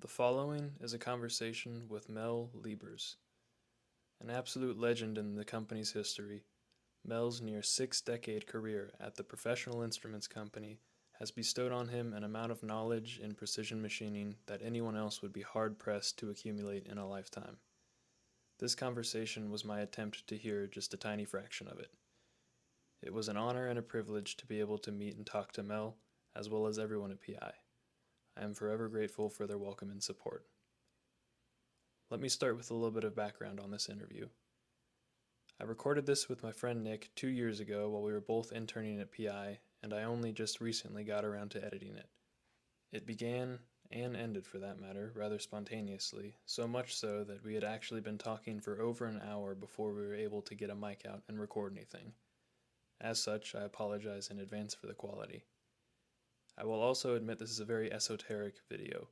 The following is a conversation with Mel Liebers. An absolute legend in the company's history, Mel's near 6-decade career at the Professional Instruments Company has bestowed on him an amount of knowledge in precision machining that anyone else would be hard-pressed to accumulate in a lifetime. This conversation was my attempt to hear just a tiny fraction of it. It was an honor and a privilege to be able to meet and talk to Mel, as well as everyone at PI. I am forever grateful for their welcome and support. Let me start with a little bit of background on this interview. I recorded this with my friend Nick 2 years ago while we were both interning at PI, and I only just recently got around to editing it. It began, and ended for that matter, rather spontaneously, so much so that we had actually been talking for over an hour before we were able to get a mic out and record anything. As such, I apologize in advance for the quality. I will also admit this is a very esoteric video.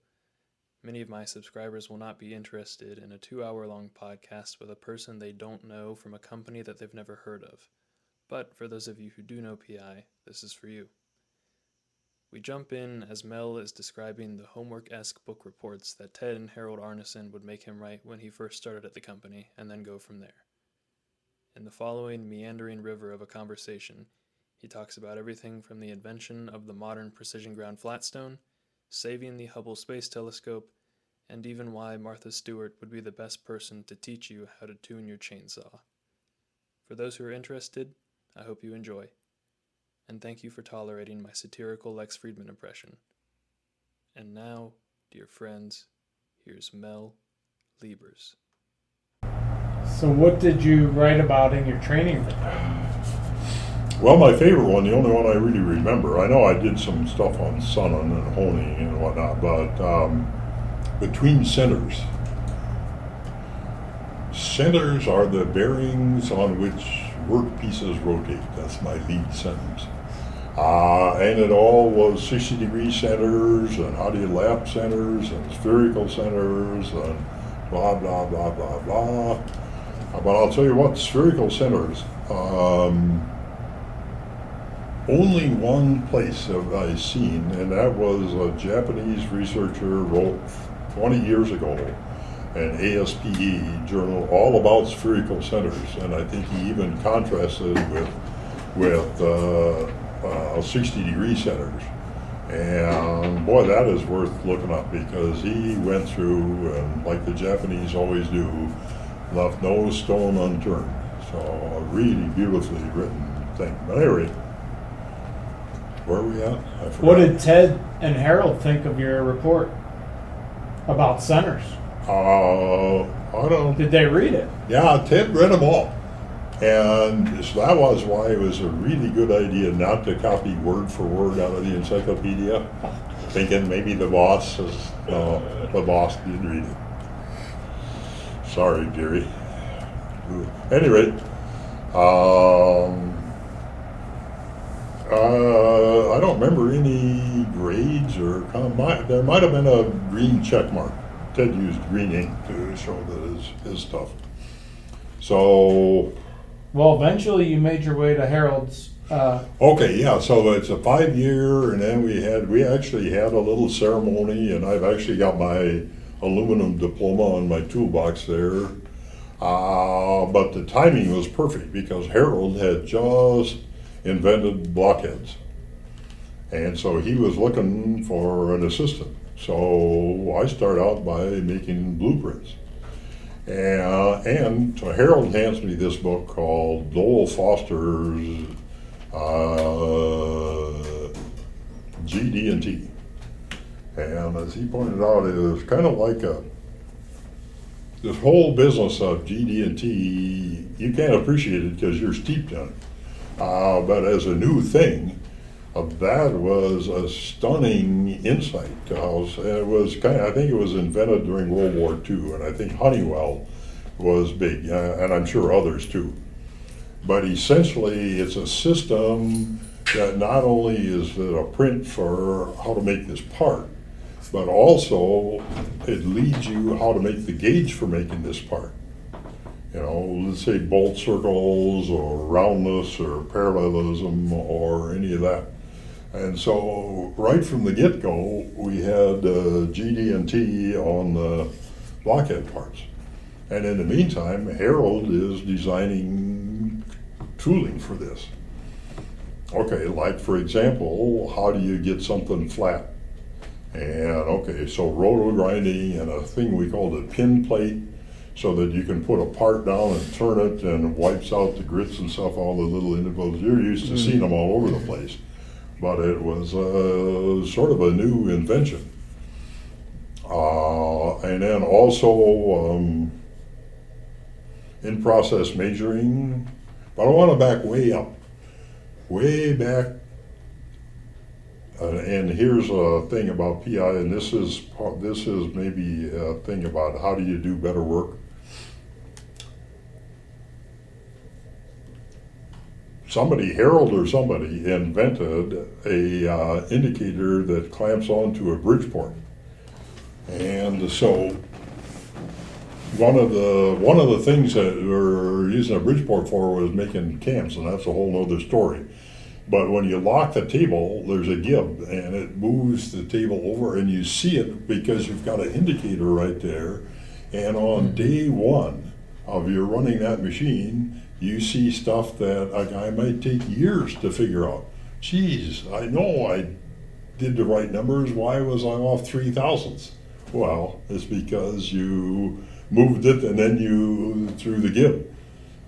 Many of my subscribers will not be interested in a 2-hour-long podcast with a person they don't know from a company that they've never heard of. But for those of you who do know PI, this is for you. We jump in as Mel is describing the homework-esque book reports that Ted and Harold Arneson would make him write when he first started at the company, and then go from there. In the following meandering river of a conversation, he talks about everything from the invention of the modern precision ground flatstone, saving the Hubble Space Telescope, and even why Martha Stewart would be the best person to teach you how to tune your chainsaw. For those who are interested, I hope you enjoy. And thank you for tolerating my satirical Lex Friedman impression. And now, dear friends, here's Mel Liebers. So what did you write about in your training? Well, my favorite one, the only one I really remember, I know I did some stuff on Sonnen and honing and whatnot, but between centers. Centers are the bearings on which workpieces rotate. That's my lead sentence. And it all was 60-degree centers and how do you lap centers and spherical centers and blah, blah, blah, blah, blah. But I'll tell you what, spherical centers, only one place have I seen, and that was a Japanese researcher wrote 20 years ago an ASPE journal all about spherical centers, and I think he even contrasted with 60-degree centers. And boy, that is worth looking up because he went through, and like the Japanese always do, left no stone unturned. So a really beautifully written thing. But anyway, where are we at? I forgot. What did Ted and Harold think of your report about centers? I don't. Did they read it? Yeah, Ted read them all. And so that was why it was a really good idea not to copy word for word out of the encyclopedia, thinking maybe the boss did read it. Sorry, Gary. Anyway, I don't remember any grades or there might have been a green check mark. Ted used green ink to show that his stuff. So. Well, eventually you made your way to Harold's. Okay, yeah. So it's a 5-year, and then we actually had a little ceremony, and I've actually got my aluminum diploma on my toolbox there. But the timing was perfect because Harold had just invented blockheads. And so he was looking for an assistant. So I start out by making blueprints. And so Harold hands me this book called Lowell Foster's GD&T. And as he pointed out, it was kind of like this whole business of GD&T, you can't appreciate it because you're steeped in it. But as a new thing, that was a stunning insight to how it was I think it was invented during World War II, and I think Honeywell was big, and I'm sure others too. But essentially, it's a system that not only is it a print for how to make this part, but also it leads you how to make the gauge for making this part. You know, let's say bolt circles or roundness or parallelism or any of that. And so right from the get-go, we had GD&T on the blockhead parts. And in the meantime, Harold is designing tooling for this. Okay, like for example, how do you get something flat? And okay, so roto grinding and a thing we call the pin plate, so that you can put a part down and turn it and it wipes out the grits and stuff, all the little intervals. You're used to seeing them all over the place. But it was sort of a new invention. And then also in-process measuring. But I want to back way up. Way back. And here's a thing about PI, and this is maybe a thing about how do you do better work. Harold or somebody invented a indicator that clamps onto a Bridgeport. And so one of the things that we're using a Bridgeport for was making cams, and that's a whole other story. But when you lock the table, there's a gib, and it moves the table over, and you see it because you've got an indicator right there. And on day one of your running that machine, you see stuff that a guy might take years to figure out. Geez, I know I did the right numbers. Why was I off 3/1000ths? Well, it's because you moved it and then you threw the gib.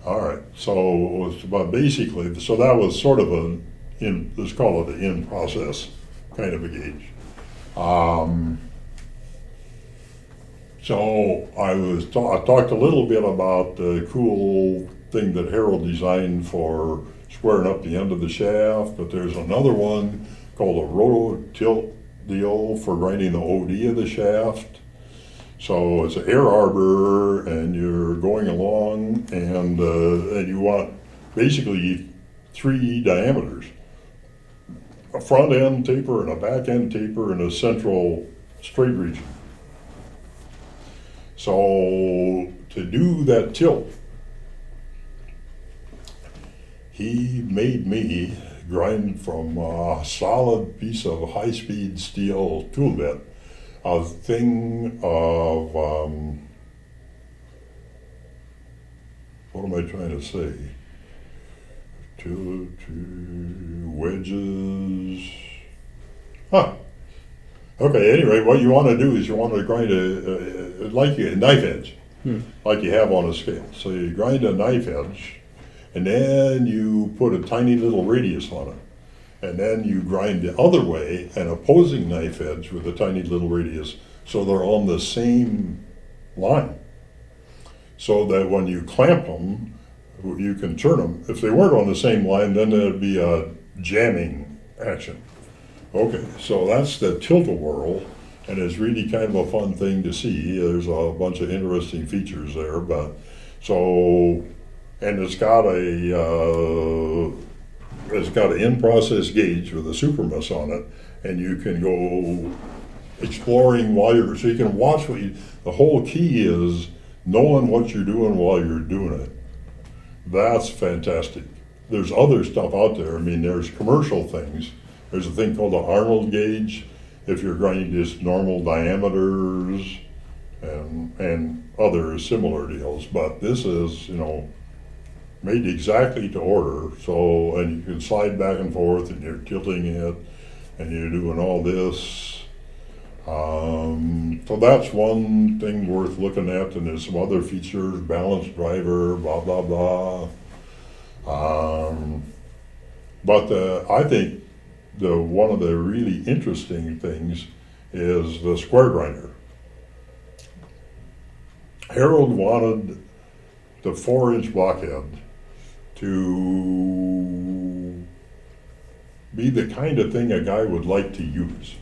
All right, so it was about basically, so that was sort of let's call it an in-process kind of a gauge. So I talked a little bit about the cool thing that Harold designed for squaring up the end of the shaft, but there's another one called a roto tilt deal for grinding the OD of the shaft. So it's an air arbor, and you're going along, and you want basically 3 diameters: a front end taper and a back end taper and a central straight region. So to do that tilt, he made me grind from a solid piece of high-speed steel tool bit a thing of, what am I trying to say? Two wedges. Okay, anyway, what you want to do is you want to grind like a knife edge, like you have on a scale. So you grind a knife edge, and then you put a tiny little radius on it. And then you grind the other way, an opposing knife edge with a tiny little radius, so they're on the same line. So that when you clamp them, you can turn them. If they weren't on the same line, then there'd be a jamming action. Okay, so that's the tilt-a-whirl, and it's really kind of a fun thing to see. There's a bunch of interesting features there, and it's got an in-process gauge with a supermus on it, and you can go exploring so you can watch the whole key is knowing what you're doing while you're doing it. That's fantastic. There's other stuff out there. I mean, there's commercial things. There's a thing called the Arnold gauge, if you're grinding just normal diameters and other similar deals. But this is, made exactly to order. So, and you can slide back and forth, and you're tilting it, and you're doing all this. So that's one thing worth looking at, and there's some other features, balance driver, blah, blah, blah. But I think one of the really interesting things is the square grinder. Harold wanted the 4-inch blockhead to be the kind of thing a guy would like to use.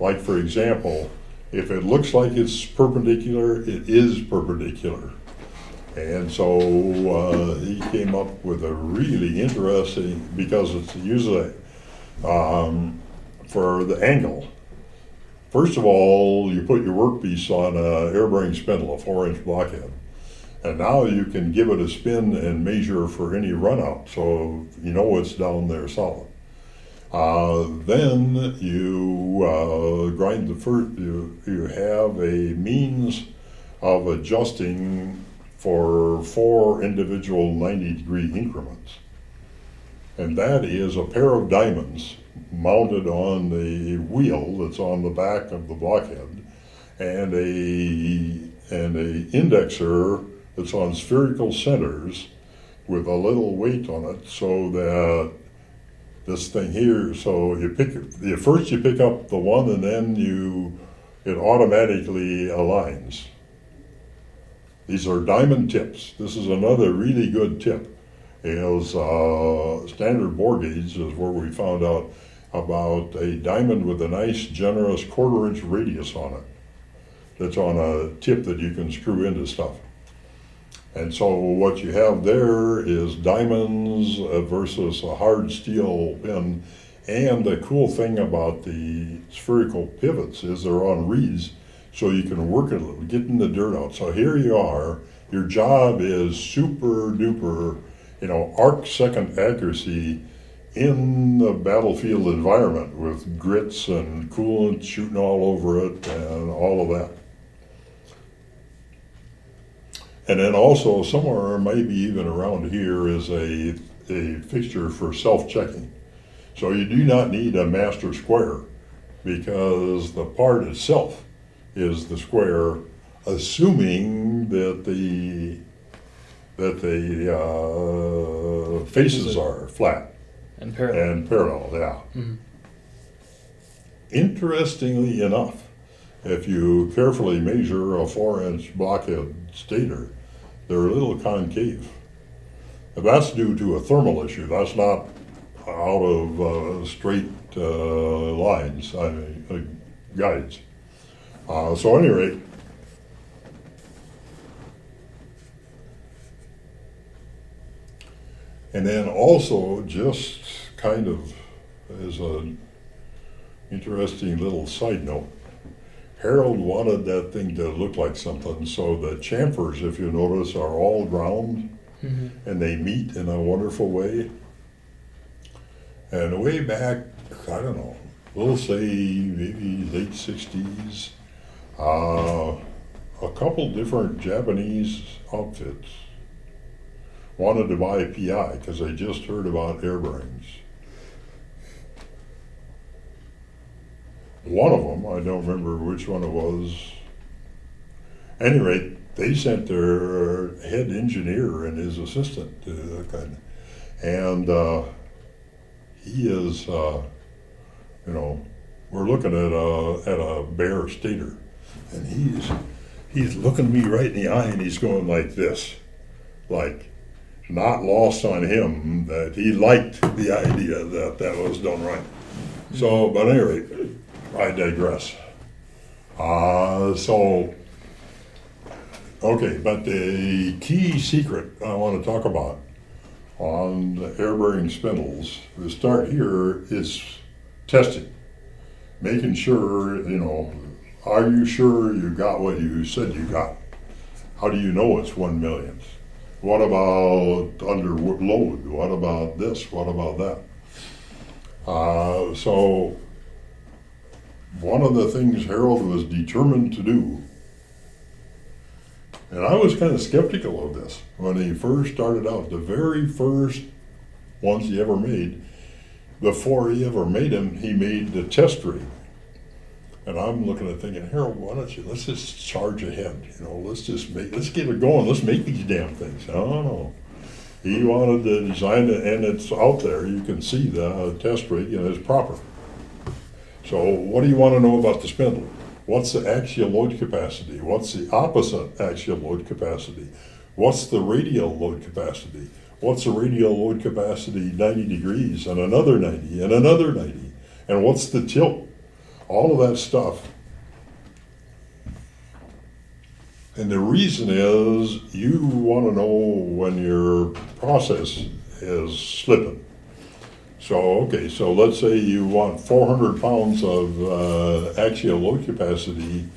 Like, for example, if it looks like it's perpendicular, it is perpendicular. And so he came up with a really interesting, because it's usually for the angle. First of all, you put your workpiece on an air bearing spindle, a 4-inch blockhead. And now you can give it a spin and measure for any run out, so you know it's down there solid. Then you grind the first. You have a means of adjusting for 4 individual 90-degree increments, and that is a pair of diamonds mounted on the wheel that's on the back of the blockhead, and a indexer that's on spherical centers with a little weight on it, so that this thing here, so you pick up the one, and then it automatically aligns. These are diamond tips. This is another really good tip. Is standard bore gauge is where we found out about a diamond with a nice generous 1/4 inch radius on it. That's on a tip that you can screw into stuff. And so what you have there is diamonds versus a hard steel pin. And the cool thing about the spherical pivots is they're on reeds, so you can work it a little, getting the dirt out. So here you are, your job is super duper, arc second accuracy in the battlefield environment with grits and coolant shooting all over it and all of that. And then also somewhere, maybe even around here, is a fixture for self-checking. So you do not need a master square, because the part itself is the square, assuming that the faces are flat And parallel. yeah. Mm-hmm. Interestingly enough, if you carefully measure a 4-inch blockhead stator, they're a little concave. And that's due to a thermal issue. That's not out of straight lines, guides. So at any rate, and then also, just kind of as an interesting little side note, Harold wanted that thing to look like something, so the chamfers, if you notice, are all ground, and they meet in a wonderful way. And way back, I don't know, we'll say maybe late 60s, a couple different Japanese outfits wanted to buy a PI because they just heard about air bearings. One of them, I don't remember which one it was. At any rate, they sent their head engineer and his assistant, and he is, we're looking at a bare stator, and he's looking me right in the eye, and he's going like this, like not lost on him that he liked the idea that was done right. So, but anyway, I digress. Okay, but the key secret I want to talk about on the air bearing spindles, the start here is testing. Making sure, are you sure you got what you said you got? How do you know it's 1/1,000,000th? What about under load? What about this? What about that? So one of the things Harold was determined to do, and I was kind of skeptical of this when he first started out, the very first ones he ever made, before he ever made them, he made the test rig. And I'm looking at thinking, Harold, why don't let's just charge ahead, let's get it going, let's make these damn things. No. He wanted to design it, and it's out there. You can see the test rig, and it's proper. So what do you want to know about the spindle? What's the axial load capacity? What's the opposite axial load capacity? What's the radial load capacity? What's the radial load capacity 90 degrees, and another 90, and another 90? And what's the tilt? All of that stuff. And the reason is you want to know when your process is slipping. So let's say you want 400 pounds of axial load capacity.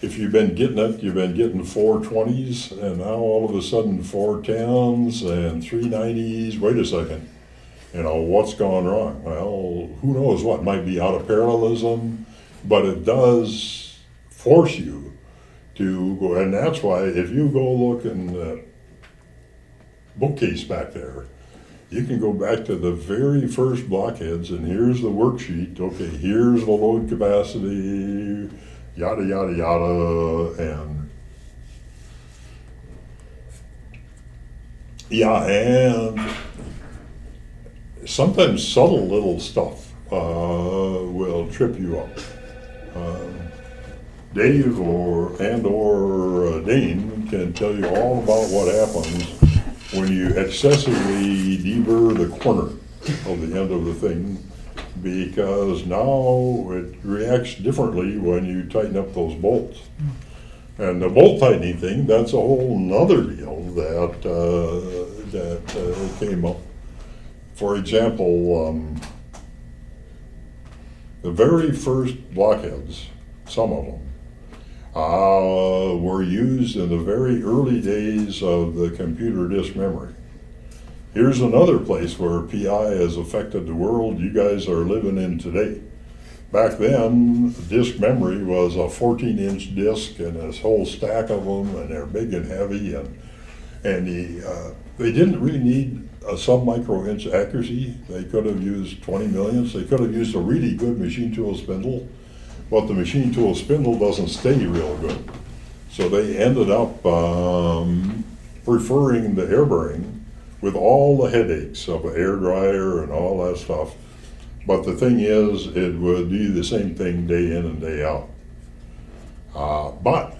If you've been getting 420s, and now all of a sudden 410s and 390s. Wait a second. You know, what's gone wrong? Well, who knows what? Might be out of parallelism, but it does force you to go, and that's why if you go look in the bookcase back there, you can go back to the very first blockheads, and here's the worksheet. Okay, here's the load capacity, yada, yada, yada, and yeah, and sometimes subtle little stuff will trip you up. Dave or Dane can tell you all about what happens when you excessively deburr the corner of the end of the thing, because now it reacts differently when you tighten up those bolts. And the bolt tightening thing, that's a whole nother deal that came up. For example, the very first blockheads, some of them, were used in the very early days of the computer disk memory. Here's another place where PI has affected the world you guys are living in today. Back then, disk memory was a 14-inch disk and this whole stack of them, and they're big and heavy, and they didn't really need a sub-micro-inch accuracy. They could have used 20 millionths. They could have used a really good machine tool spindle, but the machine tool spindle doesn't stay real good. So they ended up preferring the air bearing with all the headaches of an air dryer and all that stuff. But the thing is, it would do the same thing day in and day out. But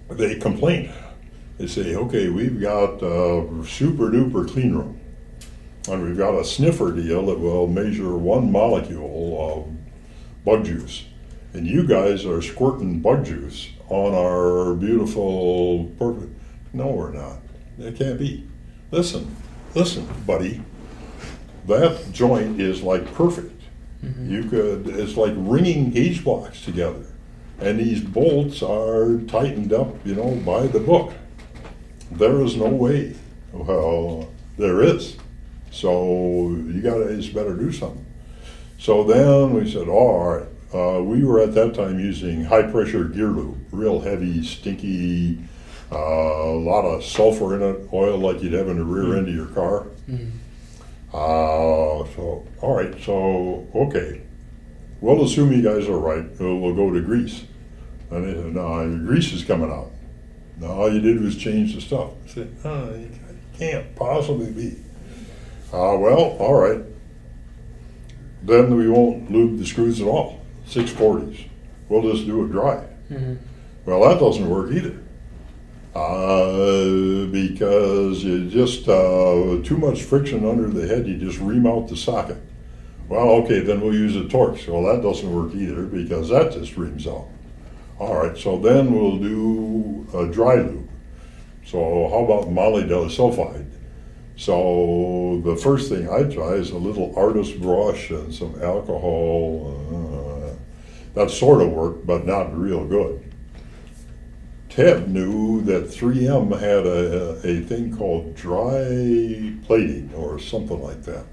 they complain. They say, okay, we've got a super duper clean room, and we've got a sniffer deal that will measure 1 molecule of bug juice. And you guys are squirting bug juice on our beautiful perfect. No, we're not. It can't be. Listen, buddy. That joint is like perfect. Mm-hmm. It's like ringing gauge blocks together. And these bolts are tightened up, by the book. There is no way. Well, there is. So you guys better do something. So then we said, all right. We were at that time using high pressure gear lube, real heavy, stinky, a lot of sulfur in it, oil like you'd have in the rear end of your car. Mm-hmm. Okay. We'll assume you guys are right. We'll go to grease. And they said, no, your grease is coming out. No, all you did was change the stuff. I said, it can't possibly be. Well, all right. Then we won't lube the screws at all. 640s. We'll just do it dry. Mm-hmm. Well, that doesn't work either. Because you just, too much friction under the head, you just remount the socket. Well, okay, then we'll use a Torx. Well, that doesn't work either because that just reams out. All right, so then we'll do a dry lube. So how about molybdenum? So the first thing I try is a little artist brush and some alcohol. That sort of worked, but not real good. Ted knew that 3M had a thing called dry plating or something like that,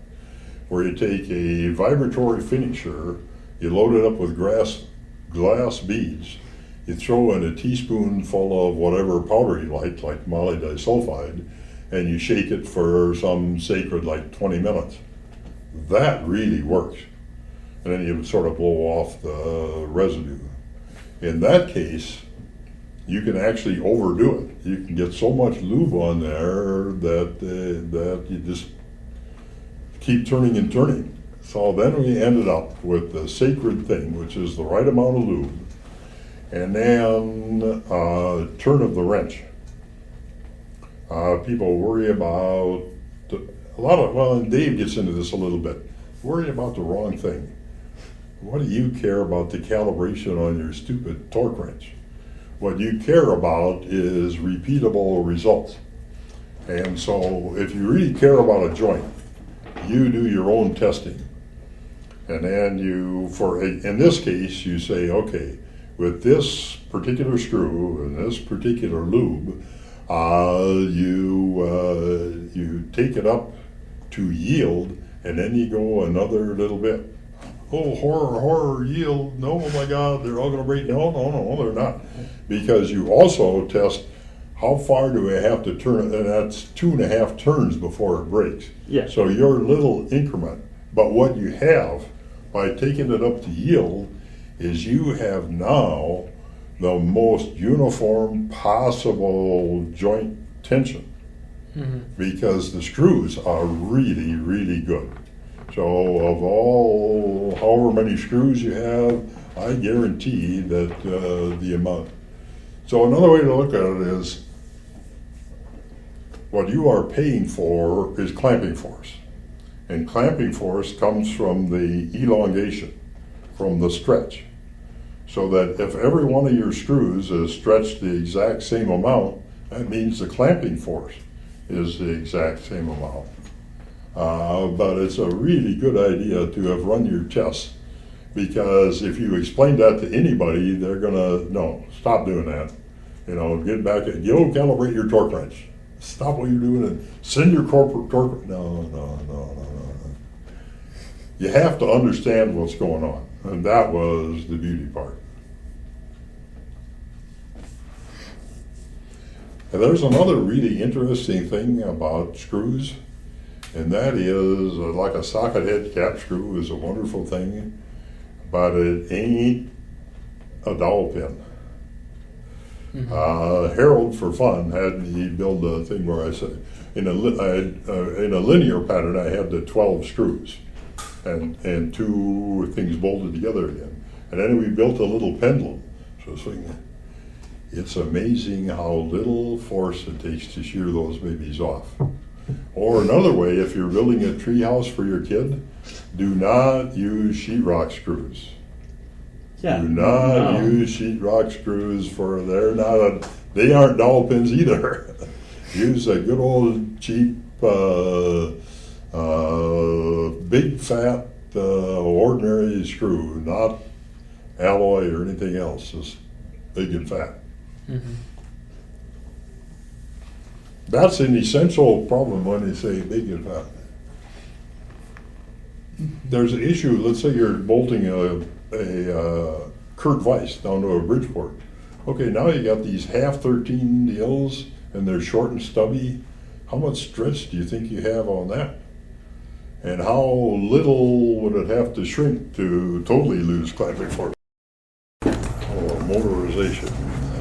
where you take a vibratory finisher, you load it up with glass beads, you throw in a teaspoonful of whatever powder you like molybdenum, and you shake it for some sacred 20 minutes. That really works. And then you sort of blow off the residue. In that case, you can actually overdo it. You can get so much lube on there that you just keep turning and turning. So then we ended up with the sacred thing, which is the right amount of lube, and then turn of the wrench. People worry about and Dave gets into this a little bit, worry about the wrong thing. What do you care about the calibration on your stupid torque wrench? What you care about is repeatable results. And so if you really care about a joint, you do your own testing. And then in this case, you say, okay, with this particular screw and this particular lube, You take it up to yield, and then you go another little bit. Oh, horror, yield, no, oh my God, they're all gonna break. No, they're not. Because you also test how far do I have to turn, and that's 2.5 turns before it breaks. Yeah. So your little increment, but what you have by taking it up to yield is you have now the most uniform possible joint tension, because the screws are really, really good. So of all, however many screws you have, I guarantee that the amount. So another way to look at it is, what you are paying for is clamping force. And clamping force comes from the elongation, from the stretch. So that if every one of your screws is stretched the exact same amount, that means the clamping force is the exact same amount. But it's a really good idea to have run your tests, because if you explain that to anybody, they're gonna, no, stop doing that. You know, get back, go calibrate your torque wrench. Stop what you're doing and send your corporate torque. No. You have to understand what's going on, and that was the beauty part. And there's another really interesting thing about screws, and that is like a socket head cap screw is a wonderful thing, but it ain't a dowel pin. Harold, for fun, had me build a thing where I said, in a linear pattern, I had the 12 screws and 2 things bolted together again. And then we built a little pendulum. So it's amazing how little force it takes to shear those babies off. Or another way, if you're building a tree house for your kid, do not use sheetrock screws. Yeah. Do not use sheetrock screws, for they aren't dowel pins either. Use a good old cheap, big fat, ordinary screw, not alloy or anything else, just big and fat. That's an essential problem when they say big and fat. There's an issue, let's say you're bolting a Kurt Weiss down to a Bridgeport. Okay, now you got these half 13 deals and they're short and stubby. How much stretch do you think you have on that? And how little would it have to shrink to totally lose clamping force? Or motorization.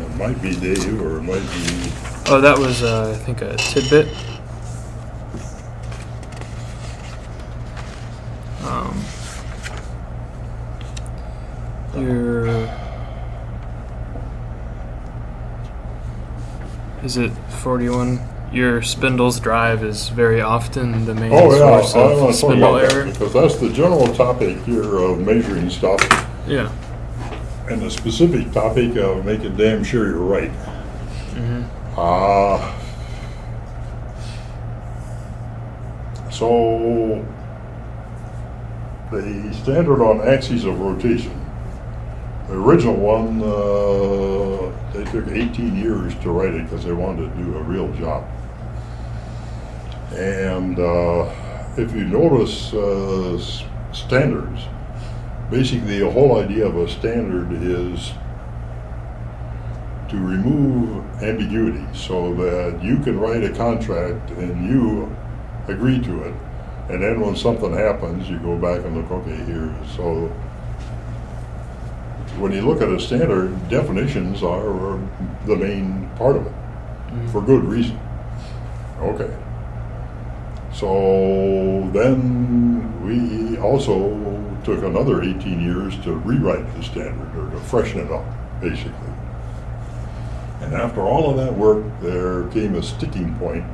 It might be Dave, or it might be... Oh, that was, I think, a tidbit. Is it 41? Your spindles drive is very often the main source of spindle error. Because that's the general topic here of measuring stuff. Yeah. And the specific topic of making damn sure you're right. So the standard on axes of rotation, the original one, they took 18 years to write it because they wanted to do a real job. And if you notice standards, basically the whole idea of a standard is to remove ambiguity so that you can write a contract and you agree to it, and then when something happens you go back and look, okay, here. So when you look at a standard, definitions are the main part of it, for good reason. Okay. So then we also took another 18 years to rewrite the standard, or to freshen it up, basically. And after all of that work, there came a sticking point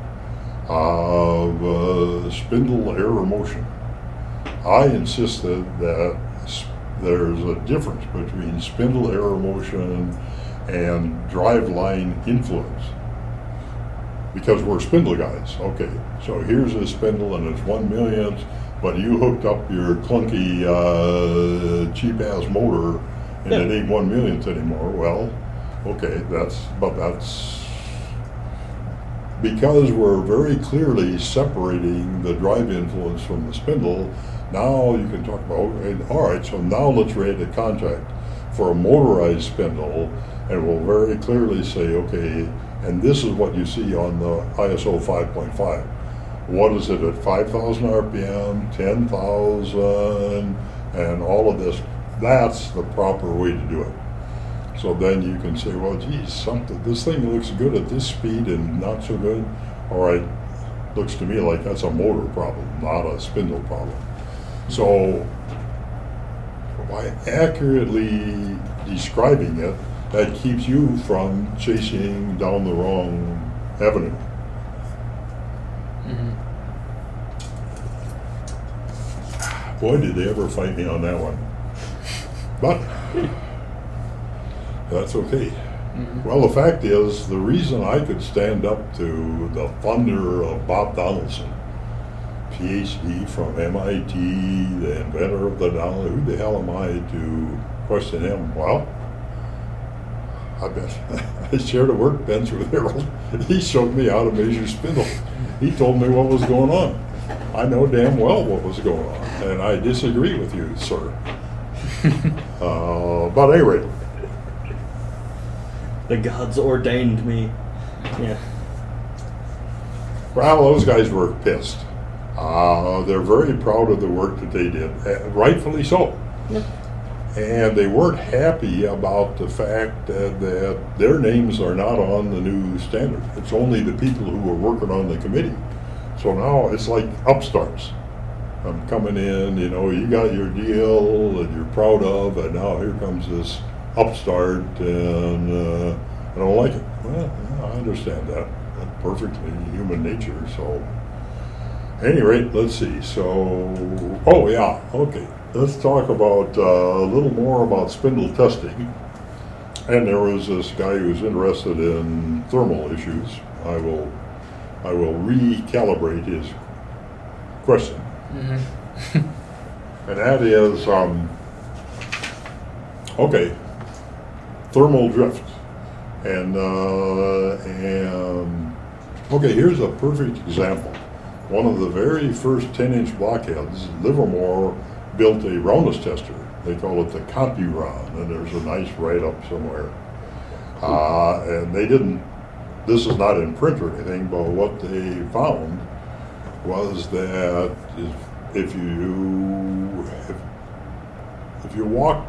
of spindle error motion. I insisted that there's a difference between spindle error motion and driveline influence, because we're spindle guys. Okay, so here's a spindle and it's 1/1,000,000th, but you hooked up your clunky cheap-ass motor and it ain't 1/1,000,000th anymore. Well, okay, that's because we're very clearly separating the drive influence from the spindle, now you can talk about, all right, so now let's write a contract for a motorized spindle, and we'll very clearly say, okay, and this is what you see on the ISO 5.5. What is it at 5,000 RPM, 10,000, and all of this? That's the proper way to do it. So then you can say, well, geez, this thing looks good at this speed and not so good. All right, looks to me like that's a motor problem, not a spindle problem. So by accurately describing it, that keeps you from chasing down the wrong avenue. Boy, did they ever fight me on that one. But that's okay. Well, the fact is, the reason I could stand up to the thunder of Bob Donaldson, PhD from MIT, the inventor of the dollar, who the hell am I to question him? Well, I bet I shared a workbench with Harold. He showed me how to measure spindle. He told me what was going on. I know damn well what was going on, and I disagree with you, sir. But anyway. The gods ordained me. Yeah. Well, those guys were pissed. They're very proud of the work that they did, rightfully so. Yeah. And they weren't happy about the fact that their names are not on the new standard. It's only the people who were working on the committee. So now it's like upstarts. I'm coming in, you got your deal that you're proud of, and now here comes this upstart, and I don't like it. Well, I understand that. That's perfectly human nature. So, at any rate, let's see. So, oh yeah, okay. Let's talk about a little more about spindle testing. And there was this guy who's interested in thermal issues. I will recalibrate his question. And that is, okay, thermal drift. And okay, here's a perfect example. One of the very first 10-inch blockheads, Livermore built a roundness tester. They call it the CompuRon, and there's a nice write-up somewhere. And they didn't, this is not in print or anything, but what they found was that if you walk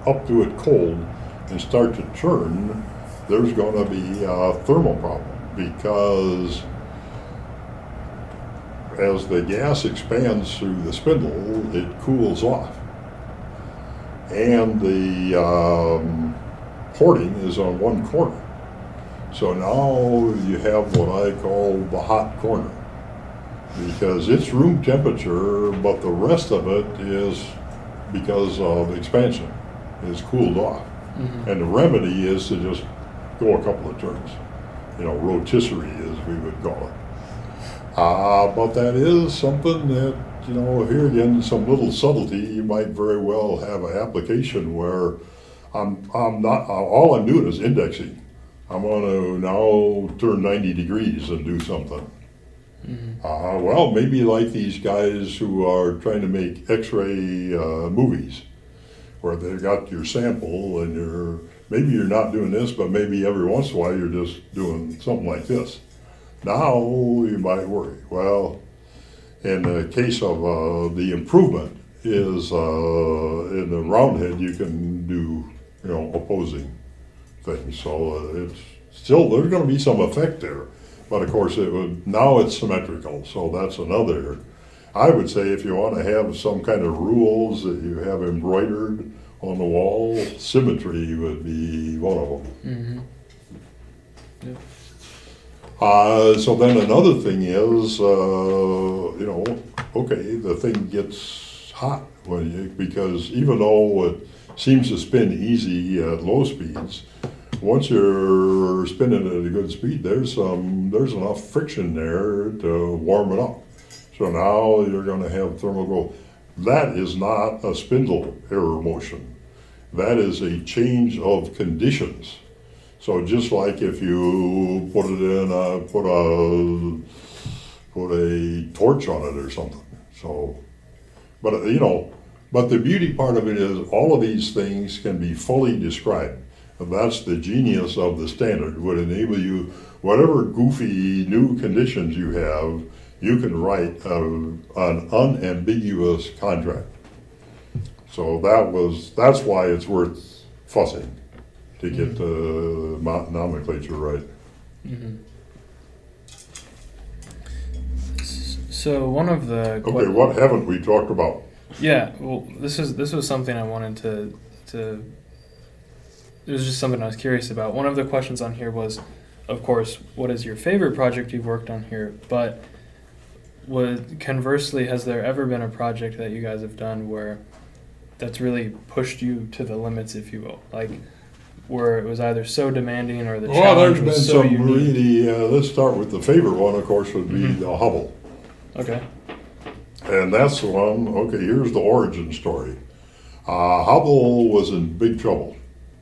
up to it cold and start to turn, there's going to be a thermal problem, because as the gas expands through the spindle, it cools off. And the porting is on one corner. So now you have what I call the hot corner, because it's room temperature, but the rest of it is because of expansion, is cooled off. And the remedy is to just go a couple of turns, rotisserie as we would call it. But that is something that, here again, some little subtlety, you might very well have an application where I'm not, all I'm doing is indexing. I'm going to now turn 90 degrees and do something. Well, maybe like these guys who are trying to make X-ray movies, where they've got your sample and maybe you're not doing this, but maybe every once in a while you're just doing something like this. Now you might worry. Well, in the case of the improvement is in the roundhead you can do opposing things. So it's still, there's going to be some effect there, but of course now it's symmetrical. So that's another. I would say if you want to have some kind of rules that you have embroidered on the wall, symmetry would be one of them. So then another thing is, okay, the thing gets hot because even though it seems to spin easy at low speeds, once you're spinning at a good speed, there's enough friction there to warm it up. So now you're going to have thermal growth. That is not a spindle error motion. That is a change of conditions. So just like if you put it in, put a torch on it or something. So, but but the beauty part of it is all of these things can be fully described. And that's the genius of the standard. Would enable you, whatever goofy new conditions you have, you can write an unambiguous contract. So that's why it's worth fussing to get the nomenclature right. Mm-hmm. So one of the Okay, what haven't we talked about? Yeah, well, this was something I wanted to. It was just something I was curious about. One of the questions on here was, of course, what is your favorite project you've worked on here? But conversely, has there ever been a project that you guys have done where that's really pushed you to the limits, if you will, like where it was either so demanding or the challenge was so unique? Really. Let's start with the favorite one, of course, would be the Hubble. Okay. And that's the one. Okay, here's the origin story. Hubble was in big trouble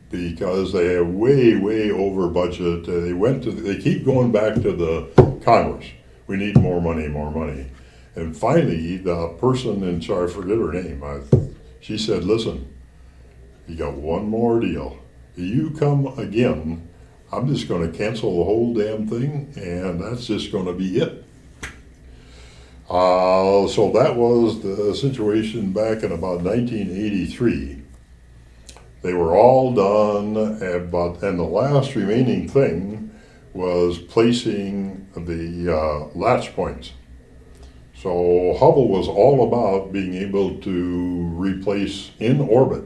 because they are way over budget. They keep going back to the Congress. We need more money. And finally, the person in charge, I forget her name, she said, listen, you got one more deal. You come again, I'm just going to cancel the whole damn thing, and that's just going to be it. So that was the situation back in about 1983. They were all done, and the last remaining thing was placing the latch points. So Hubble was all about being able to replace in orbit.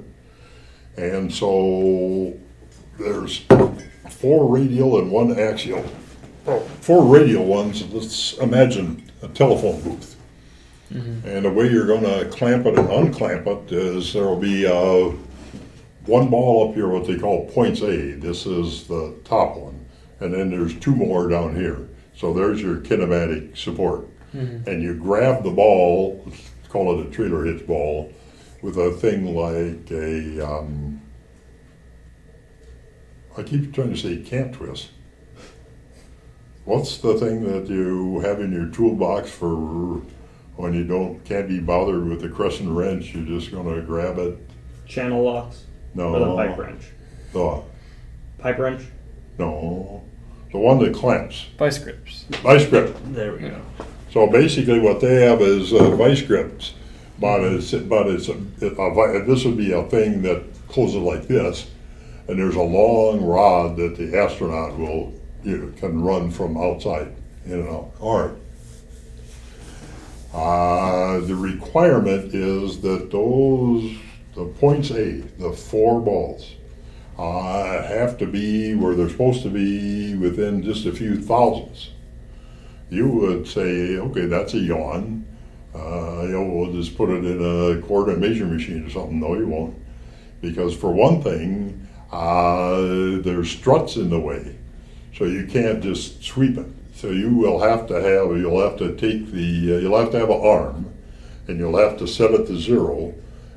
And so there's 4 radial and 1 axial. 4 radial ones, let's imagine a telephone booth. Mm-hmm. And the way you're going to clamp it and unclamp it is there will be one ball up here, what they call points A. This is the top one. And then there's 2 more down here. So there's your kinematic support. Mm-hmm. And you grab the ball, call it a trailer hitch ball, with a thing like I keep trying to say cant twist. What's the thing that you have in your toolbox for when you can't be bothered with the crescent wrench? You're just going to grab it. Channel locks. No. Or the pipe wrench. The pipe wrench. No, the one that clamps. Vice grips. Vice grip. There we go. So basically, what they have is vice grips, but this would be a thing that closes like this, and there's a long rod that the astronaut can run from outside, All right. The requirement is that the points A, the 4 balls, have to be where they're supposed to be within just a few thousandths. You would say, okay, that's a yawn. We'll just put it in a coordinate measuring machine or something. No, you won't. Because for one thing, there's struts in the way. So you can't just sweep it. So you'll have to have an arm, and you'll have to set it to 0,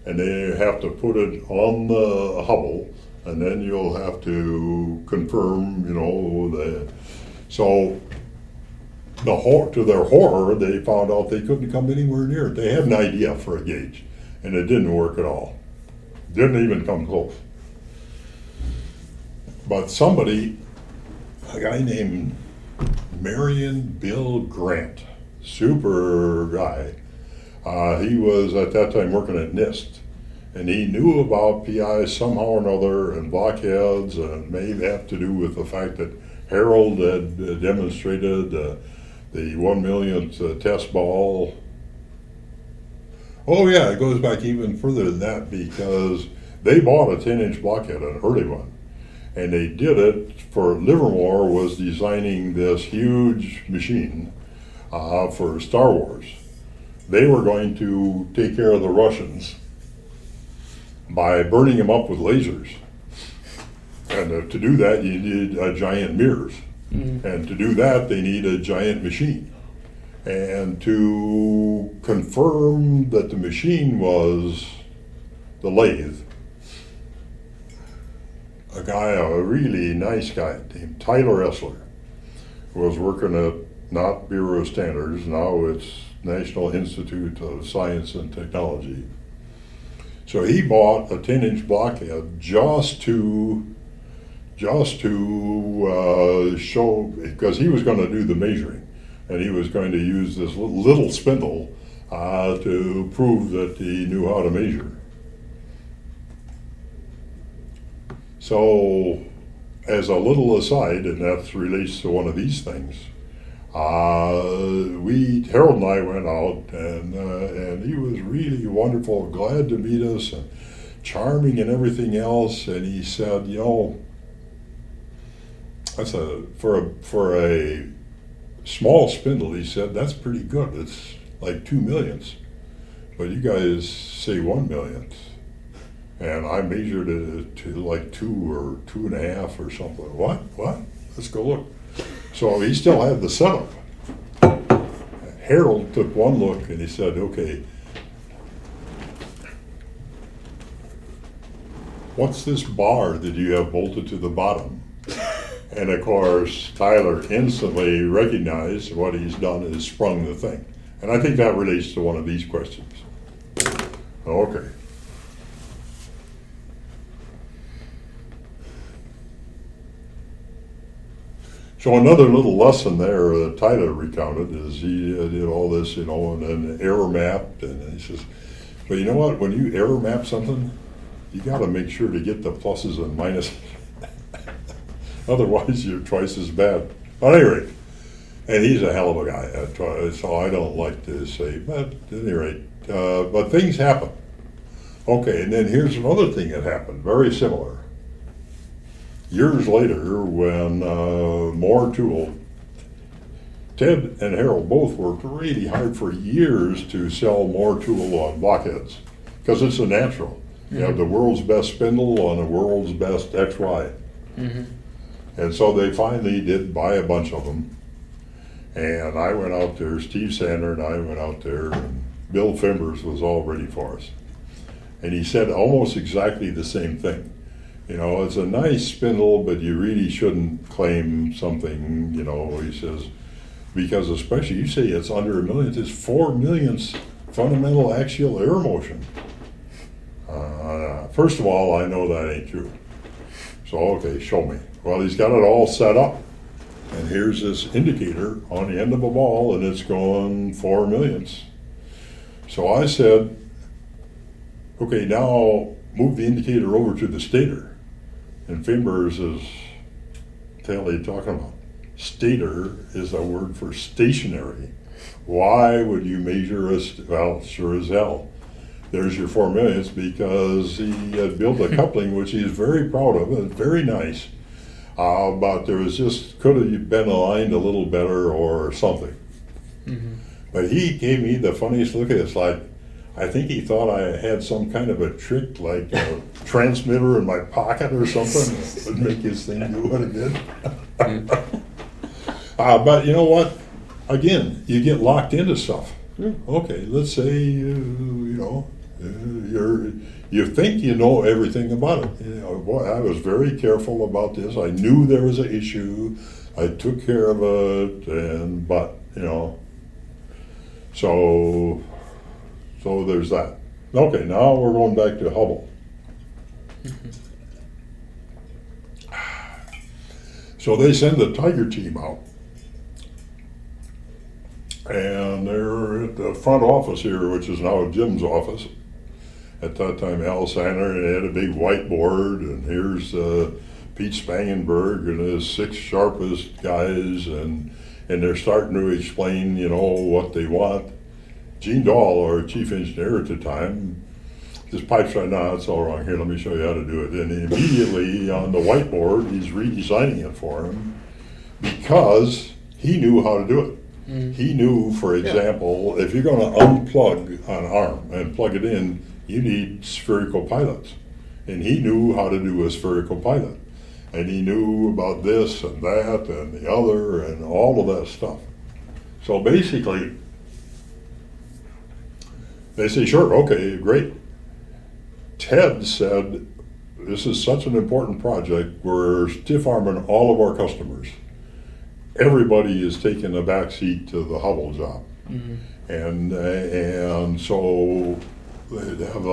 and then you have to put it on the Hubble, and then you'll have to confirm, So to their horror, they found out they couldn't come anywhere near it. They had an idea for a gauge, and it didn't work at all. Didn't even come close. But a guy named Marion Bill Grant, super guy, he was at that time working at NIST, and he knew about PI somehow or another, and blockheads, and may have to do with the fact that Harold had demonstrated the 1 millionth test ball. Oh yeah, it goes back even further than that, because they bought a 10-inch blockhead, an early one, and they did it for Livermore was designing this huge machine for Star Wars. They were going to take care of the Russians by burning them up with lasers. And to do that, you need giant mirrors. Mm-hmm. And to do that, they need a giant machine. And to confirm that the machine was the lathe, a guy, a really nice guy named Tyler Essler, who was working at not Bureau of Standards, now it's National Institute of Science and Technology. So he bought a 10-inch blockhead just to show, because he was going to do the measuring, and he was going to use this little spindle to prove that he knew how to measure. So, as a little aside, and that relates to one of these things, Harold and I went out, and he was really wonderful, glad to meet us, and charming and everything else. And he said, you know, that's for a small spindle. He said that's pretty good. It's like 2 millionths, but you guys say 1 millionth, and I measured it to like 2 or 2.5 or something. What? Let's go look. So he still had the setup. Harold took one look and he said, okay, what's this bar that you have bolted to the bottom? And of course, Tyler instantly recognized what he's done is sprung the thing. And I think that relates to one of these questions. Okay. So another little lesson there that Tyler recounted is he did all this, you know, and then error mapped, and he says, but you know what, when you error map something, you got to make sure to get the pluses and minuses. Otherwise, you're twice as bad. At any rate, and he's a hell of a guy, so I don't like to say, but at any rate, but things happen. Okay, and then here's another thing that happened, very similar. Years later, when Moore Tool, Ted and Harold both worked really hard for years to sell Moore Tool on blockheads, because it's a natural. You have the world's best spindle on the world's best XY. Mm-hmm. And so they finally did buy a bunch of them. And I went out there, Steve Sander and I went out there, and Bill Fimbers was all ready for us. And he said almost exactly the same thing. You know, it's a nice spindle, but you really shouldn't claim something, you know, he says, because especially you say it's under 1 millionth, it's 4 millionths fundamental axial air motion. First of all, I know that ain't true. So, okay, show me. Well, he's got it all set up. And here's this indicator on the end of a ball, and it's going 4 millionths. So I said, okay, now move the indicator over to the stator. And Fimbers is, what the hell are you talking about? Stator is a word for stationary. Why would you measure well, sure as hell. There's your 4 millionths, because he had built a coupling which he is very proud of, and very nice. But there was just, could have been aligned a little better or something. Mm-hmm. But he gave me the funniest look at it. It's like, I think he thought I had some kind of a trick, like a transmitter in my pocket or something that would make his thing do what it did. But you know what? Again, you get locked into stuff. Okay, let's say, you think you know everything about it. You know, boy, I was very careful about this. I knew there was an issue. I took care of it, but you know, so there's that. Okay, now we're going back to Hubble. So they send the Tiger team out. And they're at the front office here, which is now Jim's office. At that time, Al Sander, and they had a big whiteboard, and here's Pete Spangenberg and his 6 sharpest guys, and they're starting to explain, you know, what they want. Gene Dahl, our chief engineer at the time, just pipes right now, it's all wrong. Here, let me show you how to do it. And immediately on the whiteboard, he's redesigning it for him, because he knew how to do it. He knew, for example, if you're going to unplug an arm and plug it in, you need spherical pilots. And he knew how to do a spherical pilot. And he knew about this and that and the other and all of that stuff. So basically, they say, sure, okay, great. Ted said, this is such an important project. We're stiff-arming all of our customers. Everybody is taking a back seat to the Hubble job. And so they'd have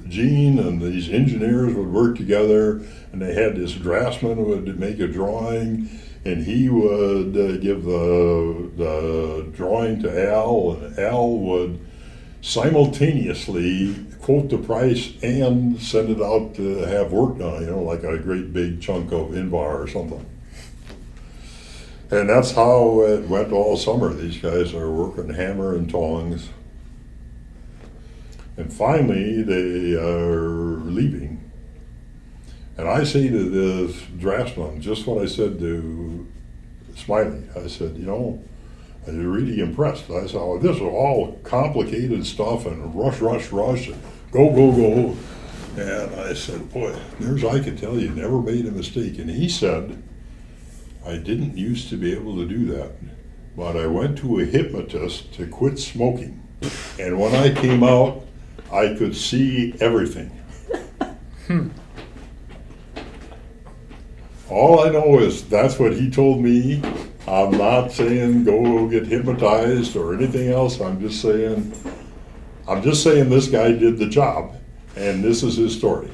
Gene and these engineers would work together, and they had this draftsman would make a drawing, and he would give the drawing to Al, and Al would simultaneously quote the price and send it out to have work done, like a great big chunk of Invar or something. And that's how it went all summer. These guys are working hammer and tongs. And finally, they are leaving. And I say to this draftsman just what I said to Smiley. I said, you're really impressed. I said, oh, this is all complicated stuff and rush, and go. And I said, boy, there's I could tell you, never made a mistake. And he said, I didn't used to be able to do that, but I went to a hypnotist to quit smoking. And when I came out, I could see everything. All I know is that's what he told me. I'm not saying go get hypnotized or anything else. I'm just saying this guy did the job, and this is his story.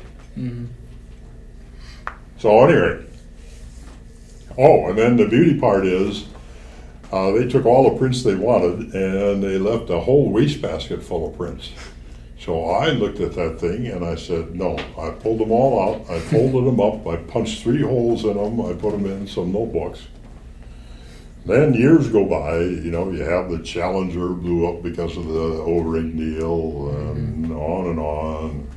So anyway, and then the beauty part is they took all the prints they wanted, and they left a whole wastebasket full of prints. So I looked at that thing and I said, no. I pulled them all out, I folded them up, I punched 3 holes in them, I put them in some notebooks. Then years go by, you have the Challenger blew up because of the O-ring deal, and on and on.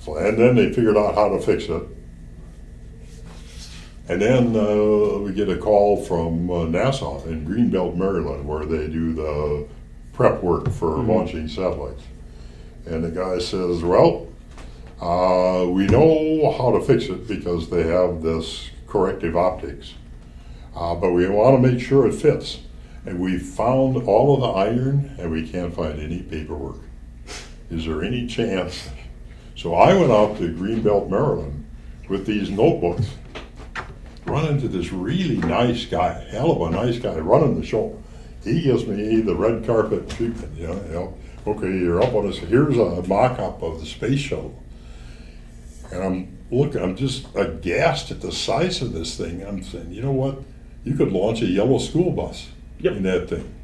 And then they figured out how to fix it. And then we get a call from NASA in Greenbelt, Maryland, where they do the prep work for launching satellites. And the guy says, well, we know how to fix it because they have this corrective optics. But we want to make sure it fits. And we found all of the iron, and we can't find any paperwork. Is there any chance? So I went out to Greenbelt, Maryland with these notebooks, run into this really nice guy, hell of a nice guy, running the show. He gives me the red carpet treatment, okay, you're up on this, here's a mock-up of the space shuttle. And I'm just aghast at the size of this thing. I'm saying, you know what? You could launch a yellow school bus in that thing.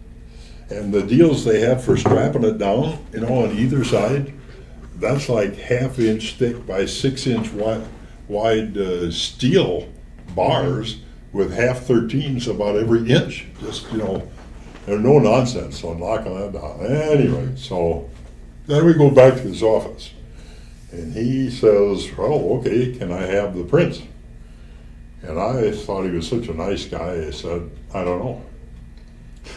And the deals they have for strapping it down, on either side, that's like 1/2 inch thick by 6 inch wide steel bars with 1/2-13s about every inch. Just, there's no nonsense on locking that down. Anyway, so then we go back to his office. And he says, well, okay, can I have the prints? And I thought he was such a nice guy, I said, I don't know.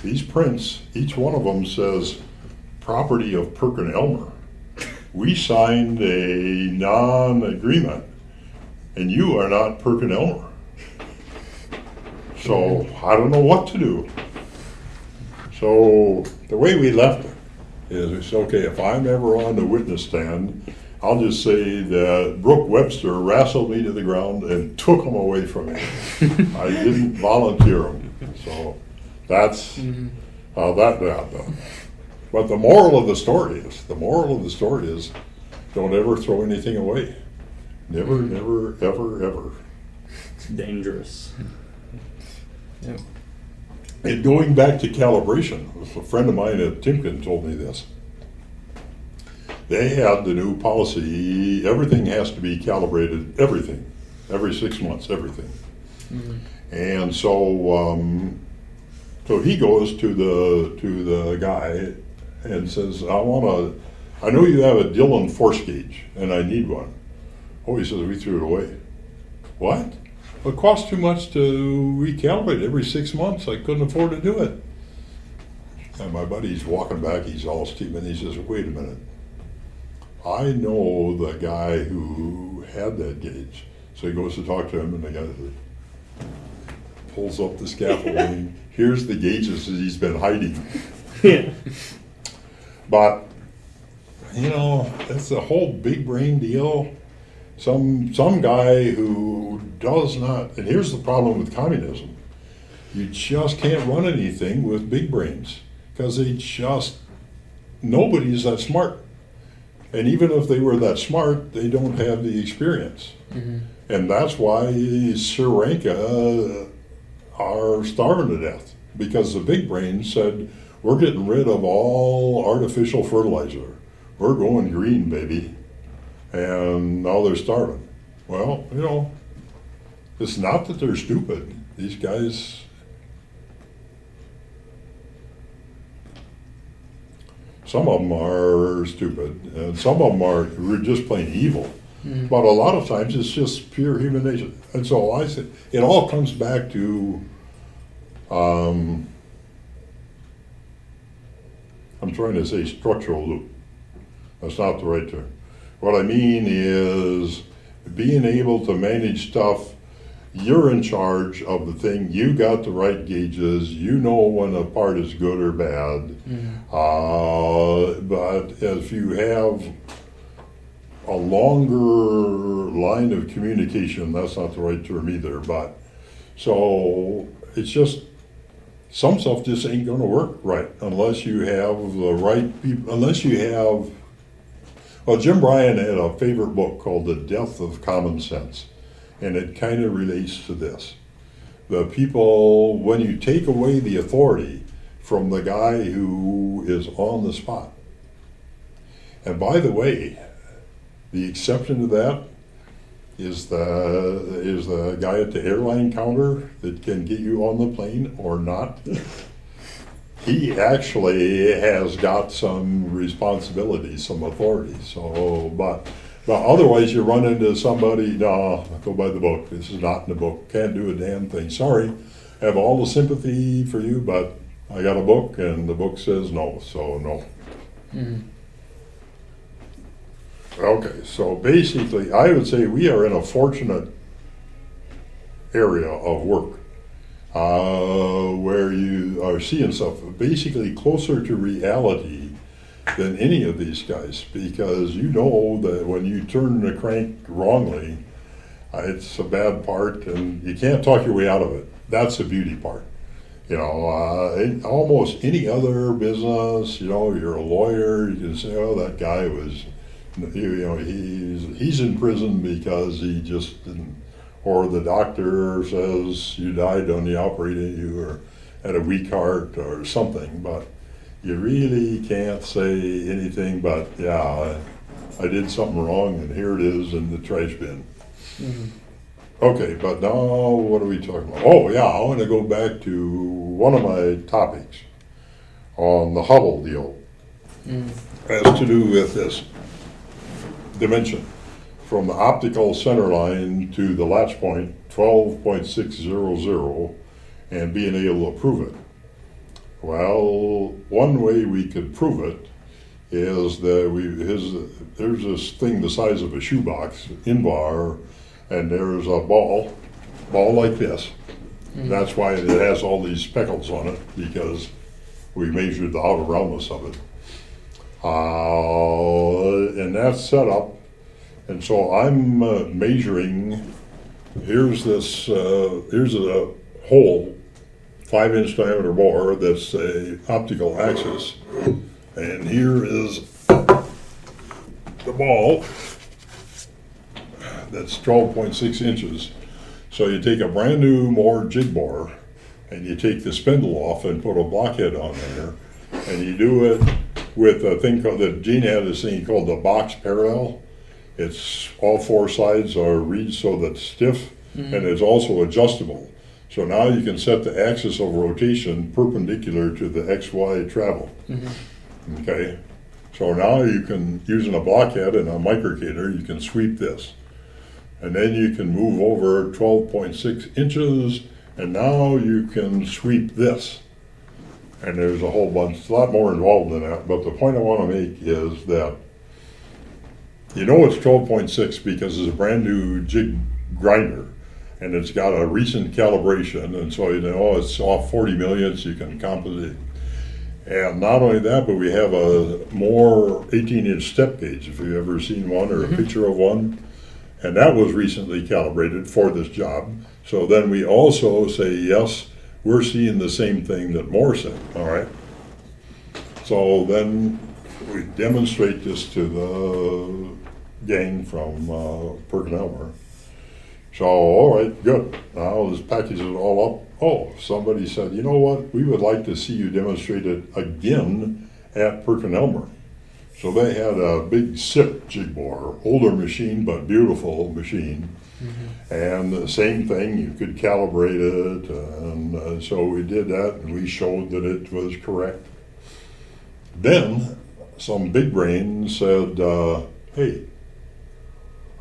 These prints, each one of them says, property of Perkin-Elmer. We signed a non-agreement, and you are not Perkin-Elmer. So I don't know what to do. So the way we left it is, we said, okay, if I'm ever on the witness stand, I'll just say that Brooke Webster wrestled me to the ground and took him away from me. I didn't volunteer him. So that's how that got done. But the moral of the story is, don't ever throw anything away. Never, never, ever, ever. It's dangerous. Yep. And going back to calibration, a friend of mine at Timken told me this. They had the new policy, everything has to be calibrated, everything, every 6 months, everything. And so he goes to the guy and says, I know you have a Dillon force gauge, and I need one. Oh, he says, we threw it away. What? It costs too much to recalibrate every 6 months. I couldn't afford to do it. And my buddy's walking back, he's all steaming, he says, wait a minute. I know the guy who had that gauge. So he goes to talk to him, and the guy pulls up the scaffolding. Here's the gauges that he's been hiding. But, that's a whole big brain deal. Some guy who does not, and here's the problem with communism. You just can't run anything with big brains because nobody's that smart. And even if they were that smart, they don't have the experience. Mm-hmm. And that's why Sri Lanka are starving to death, because the big brains said, we're getting rid of all artificial fertilizer. We're going green, baby. And now they're starving. Well, it's not that they're stupid. These guys, some of them are stupid, and some of them are just plain evil. Mm-hmm. But a lot of times it's just pure human nature. And so I said, it all comes back to, I'm trying to say structural loop. That's not the right term. What I mean is being able to manage stuff. You're in charge of the thing. You got the right gauges. You know when a part is good or bad. Mm-hmm. But if you have a longer line of communication, that's not the right term either. But so it's just some stuff just ain't going to work right unless you have the right people. Unless you have. Well, Jim Bryan had a favorite book called The Death of Common Sense. And it kind of relates to this. The people, when you take away the authority from the guy who is on the spot. And by the way, the exception to that is the guy at the airline counter that can get you on the plane or not. He actually has got some responsibility, some authority. So, but otherwise you run into somebody, no, go by the book. This is not in the book. Can't do a damn thing. Sorry, I have all the sympathy for you, but I got a book and the book says no, so no. Mm-hmm. Okay, so basically I would say we are in a fortunate area of work where you are seeing stuff basically closer to reality than any of these guys, because you know that when you turn the crank wrongly, it's a bad part and you can't talk your way out of it. That's the beauty part. In almost any other business, you're a lawyer, you can say, oh, that guy was, he's in prison because he just didn't, or the doctor says you died on the operating, you were had a weak heart or something, but you really can't say anything but, yeah, I did something wrong and here it is in the trash bin. Mm-hmm. Okay, but now what are we talking about? Oh yeah, I want to go back to one of my topics on the Hubble deal. Has to do with this dimension from the optical center line to the latch point 12.600 and being able to prove it. Well, one way we could prove it is that there's this thing the size of a shoebox, invar, and there's a ball like this. That's why it has all these speckles on it, because we measured the outer roundness of it. And that's set up, and so I'm measuring, here's a hole, 5-inch diameter bore that's a optical axis, and here is the ball that's 12.6 inches. So you take a brand new Moore jig bore and you take the spindle off and put a blockhead on there, and you do it with a thing called, that Gene had this thing called the box parallel. It's all four sides are reed so that it's stiff, and it's also adjustable. So now you can set the axis of rotation perpendicular to the XY travel. Okay, so now you can, using a blockhead and a microcator, you can sweep this. And then you can move over 12.6 inches, and now you can sweep this. And there's a whole bunch, a lot more involved in that, but the point I want to make is that it's 12.6 because it's a brand new jig grinder, and it's got a recent calibration, and so it's off 40 millionths, you can compensate. And not only that, but we have a more 18-inch step gauge, if you've ever seen one or a picture of one. And that was recently calibrated for this job. So then we also say, yes, we're seeing the same thing that Moore said, all right? So then we demonstrate this to the gang from Perkin-Elmer. So, all right, good. Now let's package it all up. Oh, somebody said, you know what? We would like to see you demonstrate it again at Perkin-Elmer. So they had a big SIP jig bore, older machine, but beautiful machine. Mm-hmm. And the same thing, you could calibrate it. And so we did that, and we showed that it was correct. Then some big brain said, hey,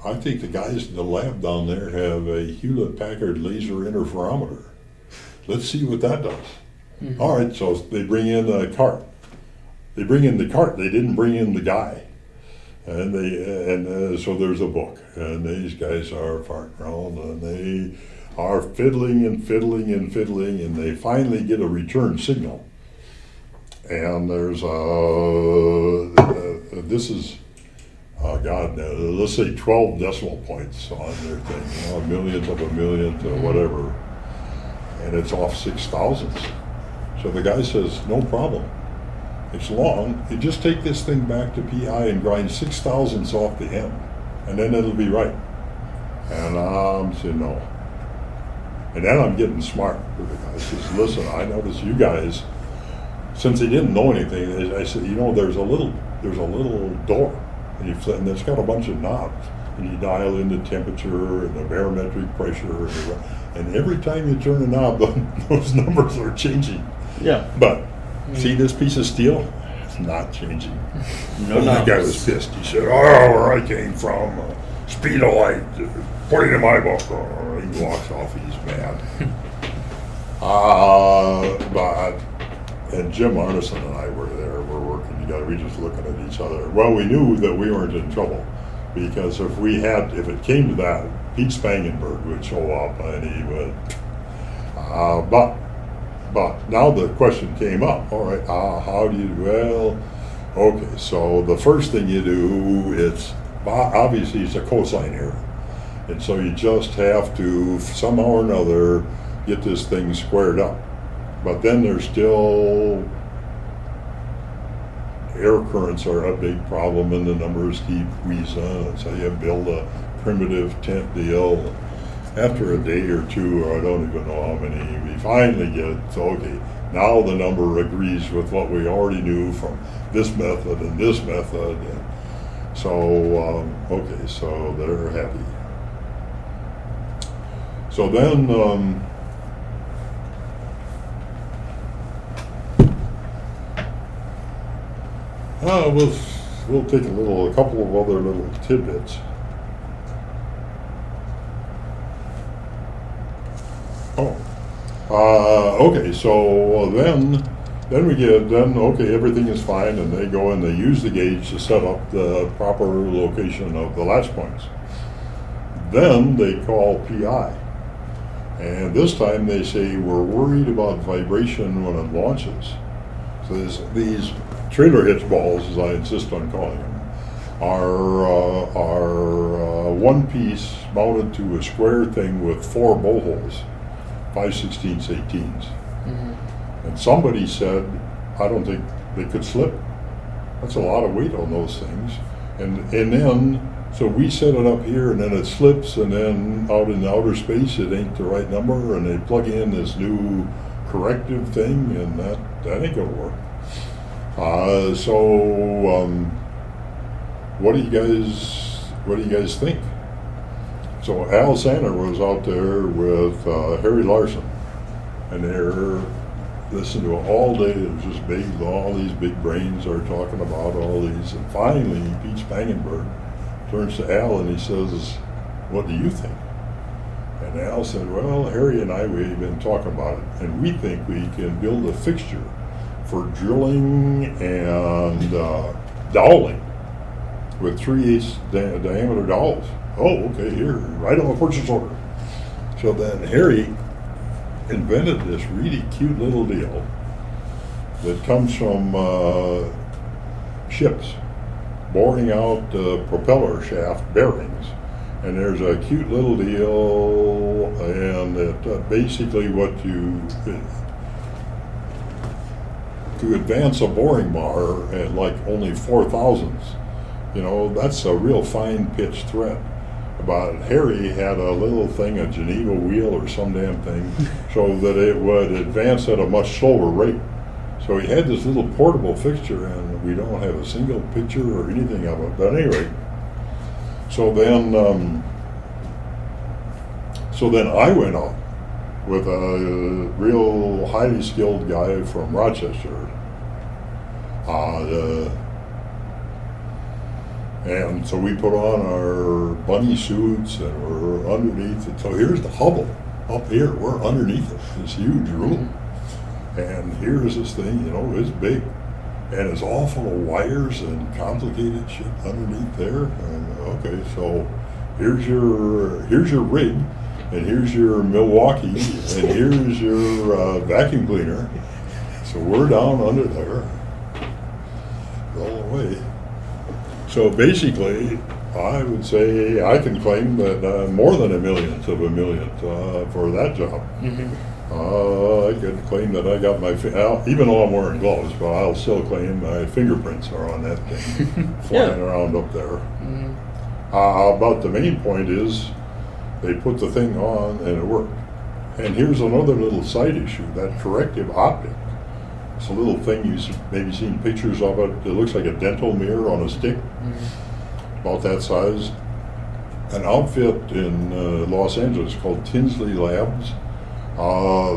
I think the guys in the lab down there have a Hewlett-Packard laser interferometer. Let's see what that does. Mm-hmm. All right, so they bring in a cart. They bring in the cart. They didn't bring in the guy. And so there's a book, and these guys are farting around, and they are fiddling and fiddling and fiddling, and they finally get a return signal. And there's this is, let's say 12 decimal points on their thing, a millionth of a millionth or whatever, and it's off 6,000ths. So the guy says, no problem. It's long. You just take this thing back to PI and grind 6,000ths off the end, and then it'll be right. And I'm saying no. And then I'm getting smart with the guy. Says, listen, I noticed you guys, since they didn't know anything, I said, you know, there's a little door, and it's got a bunch of knobs, and you dial in the temperature and the barometric pressure, and every time you turn a knob, those numbers are changing. Yeah. But see this piece of steel? It's not changing. No, that guy was pissed. He said, oh, where I came from, speed of light, put it in my book. He walks off, he's mad. And Jim Arneson and I were there, we're working together, we just looking at each other. Well, we knew that we weren't in trouble, because if it came to that, Pete Spangenberg would show up and he would, but now the question came up, all right, how do you, well, okay, so the first thing you do, it's, obviously it's a cosine error. And so you just have to, somehow or another, get this thing squared up. But then there's still, air currents are a big problem, and the numbers keep wheezing, and so you build a primitive tent deal. After a day or two, or I don't even know how many, we finally get, so okay, now the number agrees with what we already knew from this method and this method. And so, okay, so they're happy. So then, we'll take a couple of other little tidbits. Okay, so then okay, everything is fine, and they go and they use the gauge to set up the proper location of the latch points. Then they call PI, and this time they say, we're worried about vibration when it launches. So these trailer hitch balls, as I insist on calling them, are one piece mounted to a square thing with 4 bolt holes, 5/16, 18s. Mm-hmm. And somebody said, I don't think they could slip. That's a lot of weight on those things. And then, so we set it up here, and then it slips, and then out in outer space it ain't the right number, and they plug in this new corrective thing, and that ain't gonna work. What do you guys think? So Al Sander was out there with Harry Larson, and they're listening to it all day. It was just big, all these big brains are talking about all these, and finally Pete Spangenberg turns to Al and he says, what do you think? And Al said, well, Harry and I, we've been talking about it, and we think we can build a fixture for drilling and doweling with 3/8 diameter dowels. Oh, okay, here, right on the purchase order. So then Harry invented this really cute little deal that comes from ships boring out propeller shaft bearings, And there's a cute little deal, and it, basically what to advance a boring bar at like only 4,000ths, you know, that's a real fine pitch thread. But Harry had a little thing, a Geneva wheel or some damn thing, so that it would advance at a much slower rate. So he had this little portable fixture, and we don't have a single picture or anything of it. But anyway, so then I went out with a real highly skilled guy from Rochester. And so we put on our bunny suits and we're underneath it. So here's the Hubble up here. We're underneath it, this huge room. And here's this thing, you know, it's big. And it's all full of wires and complicated shit underneath there. And okay, so here's your rig, and here's your Milwaukee, and here's your vacuum cleaner. So we're down under there, all the way. So basically, I would say I can claim that more than a millionth of a millionth for that job. I could claim that I got my, even though I'm wearing gloves, but I'll still claim my fingerprints are on that thing flying around up there. But the main point is they put the thing on and it worked. And here's another little side issue, that corrective optic. It's a little thing you've maybe seen pictures of it. It looks like a dental mirror on a stick, about that size. An outfit in Los Angeles called Tinsley Labs.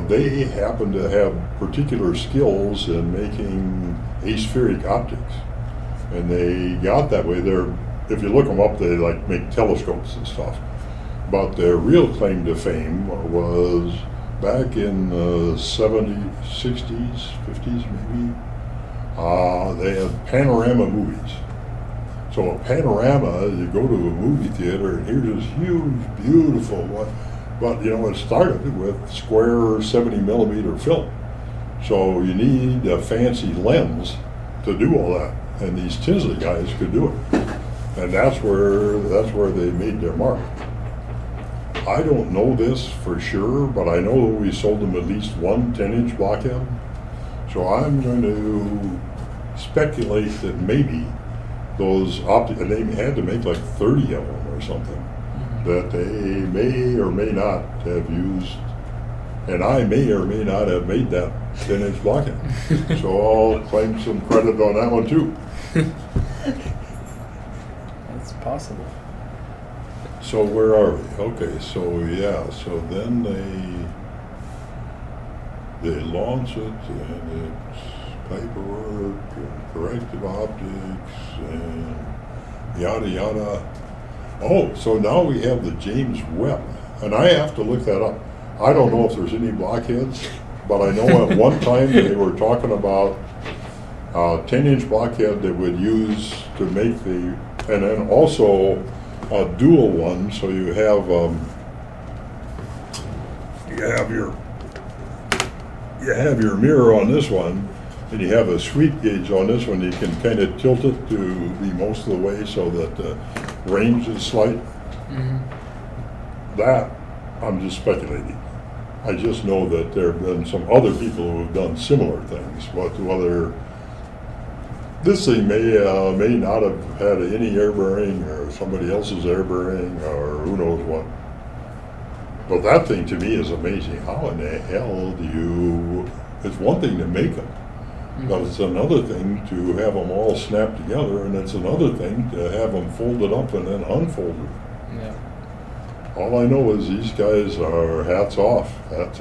They happen to have particular skills in making aspheric optics, and they got that way. If you look them up, they like make telescopes and stuff. But their real claim to fame was back in the 70s, 60s, 50s maybe. They had panorama movies. So a panorama, you go to a movie theater and here's this huge, beautiful one. But you know, it started with square 70 millimeter film. So you need a fancy lens to do all that. And these Tinsley guys could do it. And that's where they made their mark. I don't know this for sure, but I know we sold them at least one 10-inch blockhead. So I'm going to speculate that maybe those optics, and they had to make like 30 of them or something, that they may or may not have used, and I may or may not have made that 10-inch blockhead. So I'll claim some credit on that one too. That's possible. So where are we? Okay, so yeah, so then they launch it, and it's paperwork and corrective optics and yada yada. Oh, so now we have the James Webb, and I have to look that up. I don't know if there's any blockheads, but I know at one time they were talking about a 10-inch blockhead that would use to make the, and then also a dual one, so you have your mirror on this one, and you have a sweep gauge on this one. You can kind of tilt it to be most of the way so that the range is slight. That I'm just speculating. I just know that there have been some other people who have done similar things, but whether this thing may not have had any air bearing or somebody else's air bearing or who knows what. But that thing to me is amazing. How in the hell do you, it's one thing to make them, but it's another thing to have them all snapped together, and it's another thing to have them folded up and then unfolded. Yeah. All I know is these guys are hats off. Yeah.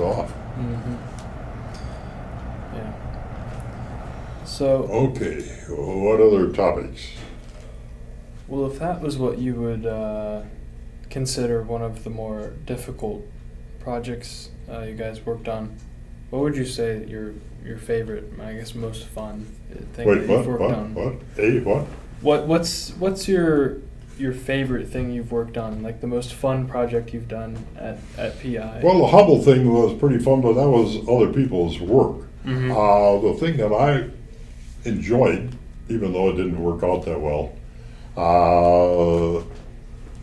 So. Okay, what other topics? Well, if that was what you would consider one of the more difficult projects you guys worked on, what would you say your favorite, I guess most fun thing that you've worked on? What? Hey, what? What's your favorite thing you've worked on, like the most fun project you've done at PI? Well, the Hubble thing was pretty fun, but that was other people's work. The thing that I enjoyed, even though it didn't work out that well,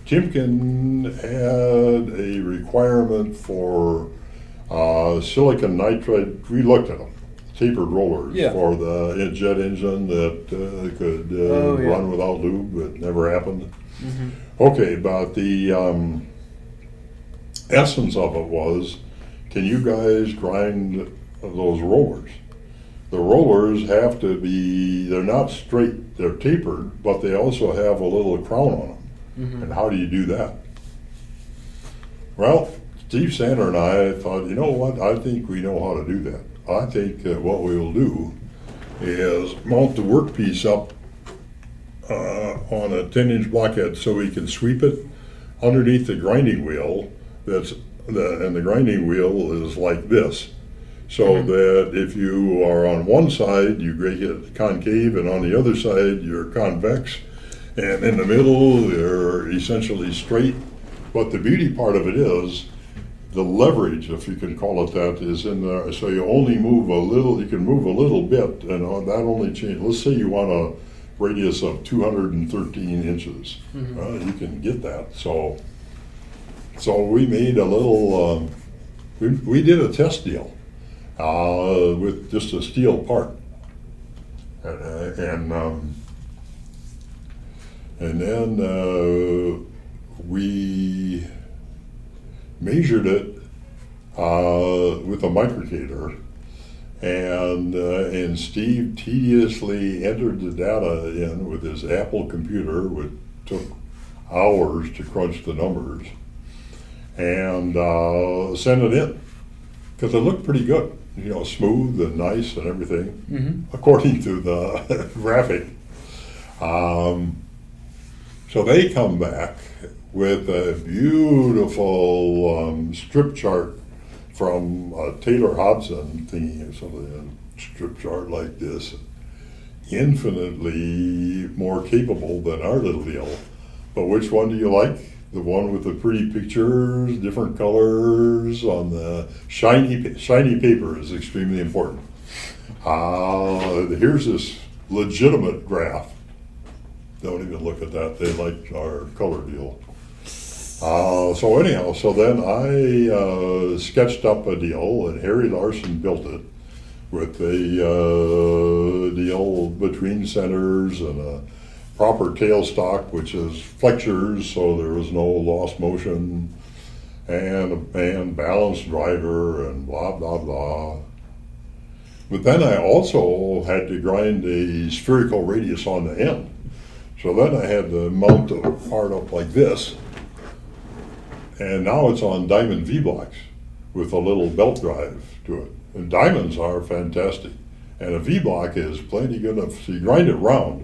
Timken had a requirement for silicon nitride. We looked at them, tapered rollers Yeah. for the jet engine that could Oh, yeah. run without lube, but never happened. Mm-hmm. Okay, but the essence of it was, can you guys grind those rollers? The rollers have to be, they're not straight, they're tapered, but they also have a little crown on them. Mm-hmm. And how do you do that? Well, Steve Sander and I thought, you know what, I think we know how to do that. I think what we will do is mount the workpiece up on a 10-inch blockhead so we can sweep it underneath the grinding wheel. And the grinding wheel is like this. So that if you are on one side, you make it concave, and on the other side, you're convex. And in the middle, you're essentially straight. But the beauty part of it is, the leverage, if you can call it that, is in there. So you only move a little, you can move a little bit, and that only changes. Let's say you want a radius of 213 inches. You can get that. So we made a little, we did a test deal. With just a steel part, and then we measured it with a microcator, and Steve tediously entered the data in with his Apple computer, which took hours to crunch the numbers, and send it in because it looked pretty good. You know, smooth and nice and everything, according to the graphic. So they come back with a beautiful strip chart from Taylor Hobson thingy or something, a strip chart like this, infinitely more capable than our little deal. But which one do you like? The one with the pretty pictures, different colors on the shiny paper is extremely important. Here's this legitimate graph. Don't even look at that. They like our color deal. So anyhow, so then I sketched up a deal, and Harry Larson built it with a deal between centers and a proper tailstock, which is flexures, so there was no lost motion, and balanced driver, and blah, blah, blah. But then I also had to grind a spherical radius on the end. So then I had to mount the part up like this, and now it's on diamond V-blocks with a little belt drive to it. And diamonds are fantastic, and a V-block is plenty good enough, so you grind it round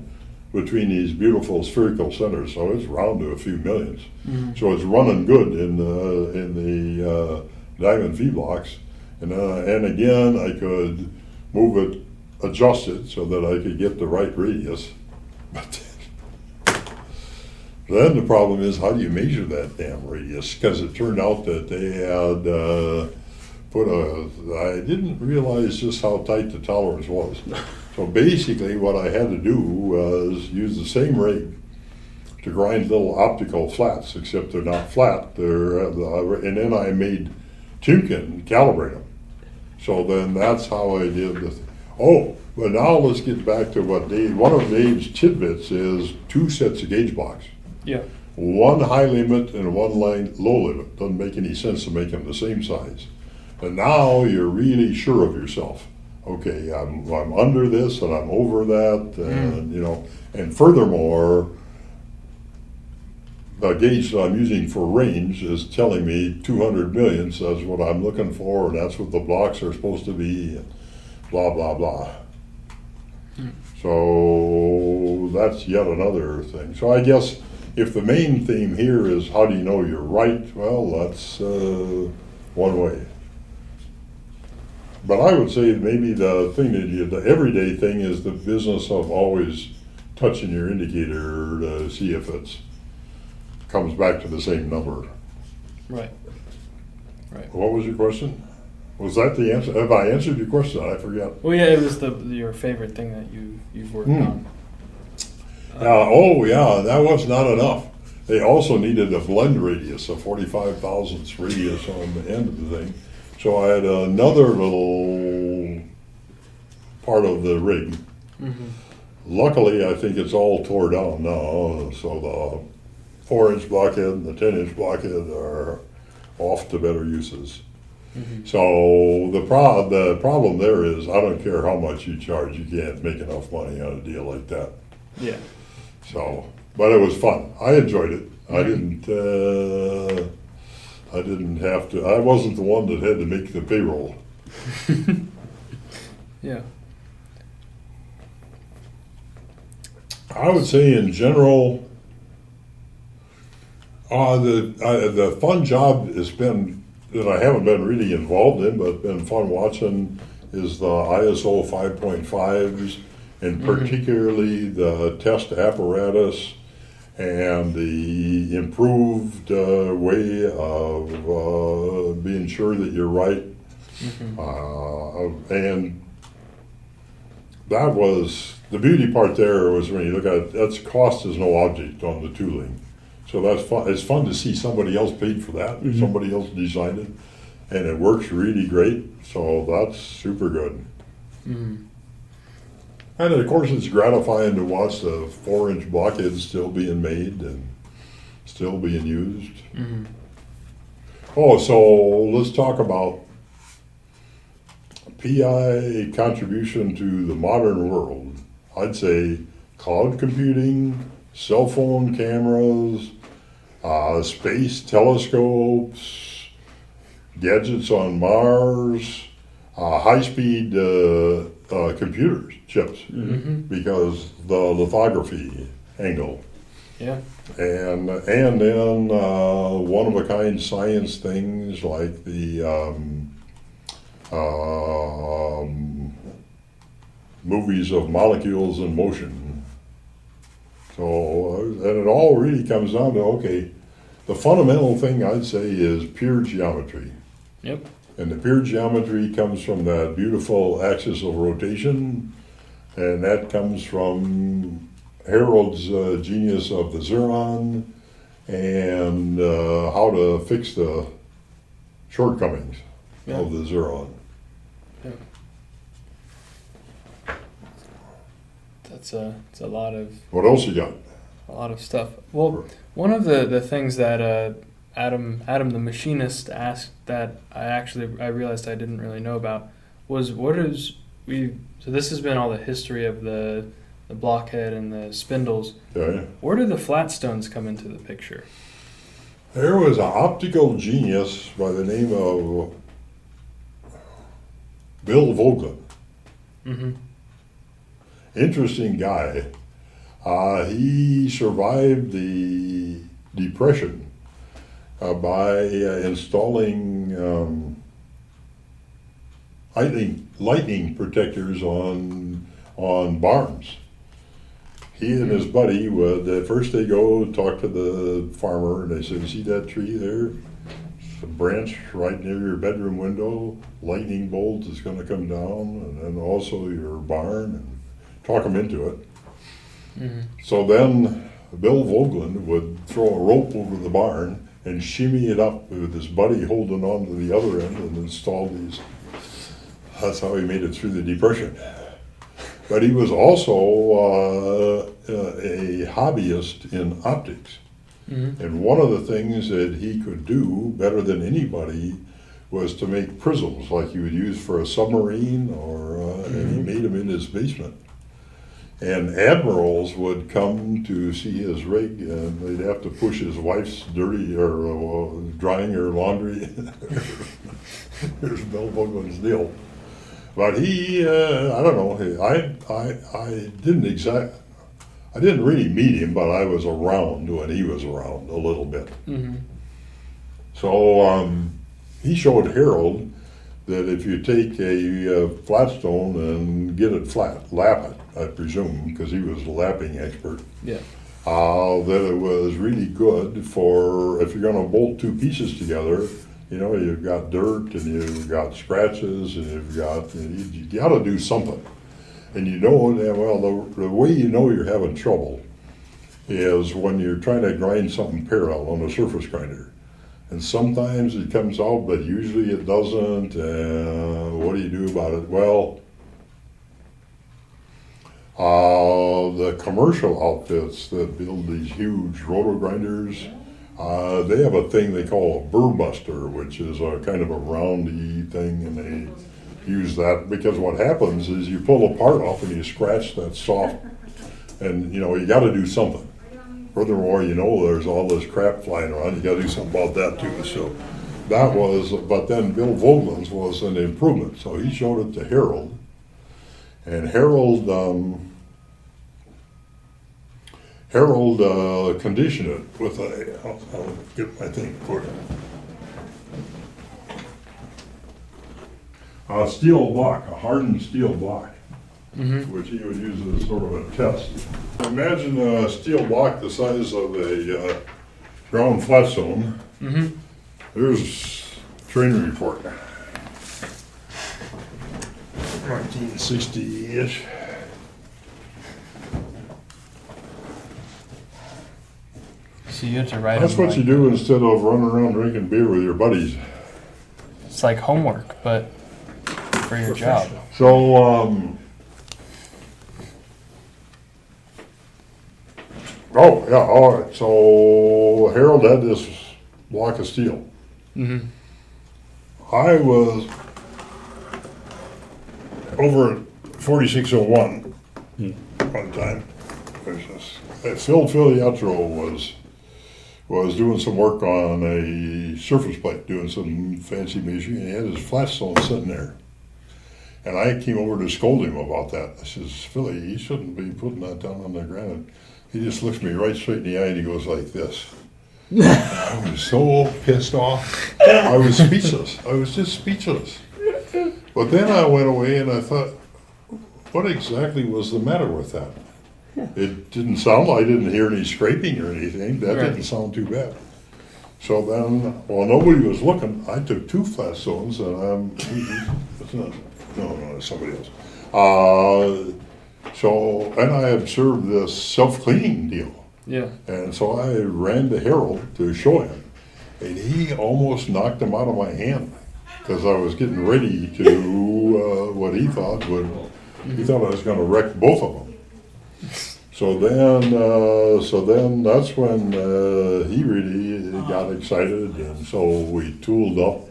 between these beautiful spherical centers, so it's round to a few millions. So it's running good in the diamond V-blocks, and again I could move it, adjust it so that I could get the right radius. But then the problem is, how do you measure that damn radius? Because it turned out that they had I didn't realize just how tight the tolerance was. So basically what I had to do was use the same rig to grind little optical flats, except they're not flat. And then I made Timken calibrate them. So then that's how I did the but now let's get back to what one of Dave's tidbits is 2 sets of gauge blocks. Yeah. One high limit and one low limit. Doesn't make any sense to make them the same size. And now you're really sure of yourself. Okay, I'm under this and I'm over that, and and furthermore, the gauge that I'm using for range is telling me 200 million says what I'm looking for, and that's what the blocks are supposed to be, and blah, blah, blah. So that's yet another thing. So I guess if the main theme here is how do you know you're right, well, that's one way. But I would say maybe the thing the everyday thing is the business of always touching your indicator to see if it's comes back to the same number. Right. What was your question? Was that the answer? Have I answered your question? I forget. Well, yeah, it was your favorite thing that you've worked on. Yeah, that was not enough. They also needed a blend radius, a 45 thousandths radius on the end of the thing. So I had another little part of the rig. Luckily, I think it's all tore down now, so the 4-inch blockhead and the 10-inch blockhead are off to better uses. So the problem there is, I don't care how much you charge, you can't make enough money on a deal like that. Yeah. So, but it was fun. I enjoyed it. I didn't have to. I wasn't the one that had to make the payroll. Yeah. I would say in general, the fun job has been that I haven't been really involved in, but been fun watching is the ISO 5.5s, and particularly the test apparatus and the improved way of being sure that you're right. And that was the beauty part there was when you look at it, that's cost is no object on the tooling. So that's fun. It's fun to see somebody else paid for that, somebody else designed it, and it works really great. So that's super good. And of course, it's gratifying to watch the 4-inch blockheads still being made and still being used. Oh, so let's talk about PI contribution to the modern world. I'd say cloud computing, cell phone cameras, space telescopes, gadgets on Mars, high-speed computers, chips, because the lithography angle. Yeah. And then one-of-a-kind science things like the movies of molecules in motion. So, and it all really comes down to, okay, the fundamental thing I'd say is pure geometry. Yep. And the pure geometry comes from that beautiful axis of rotation, and that comes from Harold's genius of the Xeron and how to fix the shortcomings of the Xeron. Yeah. It's a lot of. What else you got? A lot of stuff. Well, one of the things that Adam the machinist asked that I realized I didn't really know about was so this has been all the history of the blockhead and the spindles. Yeah. Where did the flatstones come into the picture? There was an optical genius by the name of Bill Vogelin. Interesting guy. He survived the Depression by installing lightning protectors on barns. He and his buddy would, first they go talk to the farmer, and they say, see that tree there? It's a branch right near your bedroom window, lightning bolt is going to come down, and then also your barn, and talk them into it. So then Bill Vogelin would throw a rope over the barn and shimmy it up with his buddy holding on to the other end and install these. That's how he made it through the Depression. But he was also a hobbyist in optics. And one of the things that he could do better than anybody was to make prisms like you would use for a submarine, and he made them in his basement. And admirals would come to see his rig, and they'd have to push his wife's dirty or drying her laundry. Here's Bill Vogelin's deal. But he, I don't know. I didn't really meet him, but I was around when he was around a little bit. So he showed Harold that if you take a flatstone and get it flat, lap it, I presume, because he was a lapping expert. Yeah. That it was really good for if you're going to bolt two pieces together. You know, you've got dirt and you've got scratches and you got to do something. And you know, well, the way you know you're having trouble is when you're trying to grind something parallel on a surface grinder. And sometimes it comes out, but usually it doesn't. What do you do about it? Well, the commercial outfits that build these huge roto grinders, they have a thing they call a burr buster, which is a kind of a roundy thing, and they use that because what happens is you pull a part off and you scratch that soft, and you got to do something. Furthermore, there's all this crap flying around. You got to do something about that too. So that was, but then Bill Vogelin's was an improvement. So he showed it to Harold, and Harold conditioned it with I'll get my thing for it. A steel block, a hardened steel block, which he would use as sort of a test. Imagine a steel block the size of a ground flat zone. There's training report. 1960-ish. So you have to write That's them what you do instead of running around drinking beer with your buddies. It's like homework, but for your job. So, oh, yeah, all right. So Harold had this block of steel. I was over at 4601 one time. Phil Filiatro was doing some work on a surface plate, doing some fancy machine. He had his flat stone sitting there. And I came over to scold him about that. I says, Philly, you shouldn't be putting that down on the ground. He just looks me right straight in the eye and he goes like this. I was so pissed off. I was speechless. I was just speechless. But then I went away and I thought, what exactly was the matter with that? It didn't sound like I didn't hear any scraping or anything. That didn't sound too bad. So then, while nobody was looking, I took 2 flat stones and it's somebody else. And I observed this self-cleaning deal. Yeah. And so I ran to Harold to show him. And he almost knocked him out of my hand because I was getting ready to what he thought I was going to wreck both of them. So then that's when he really got excited, and so we tooled up.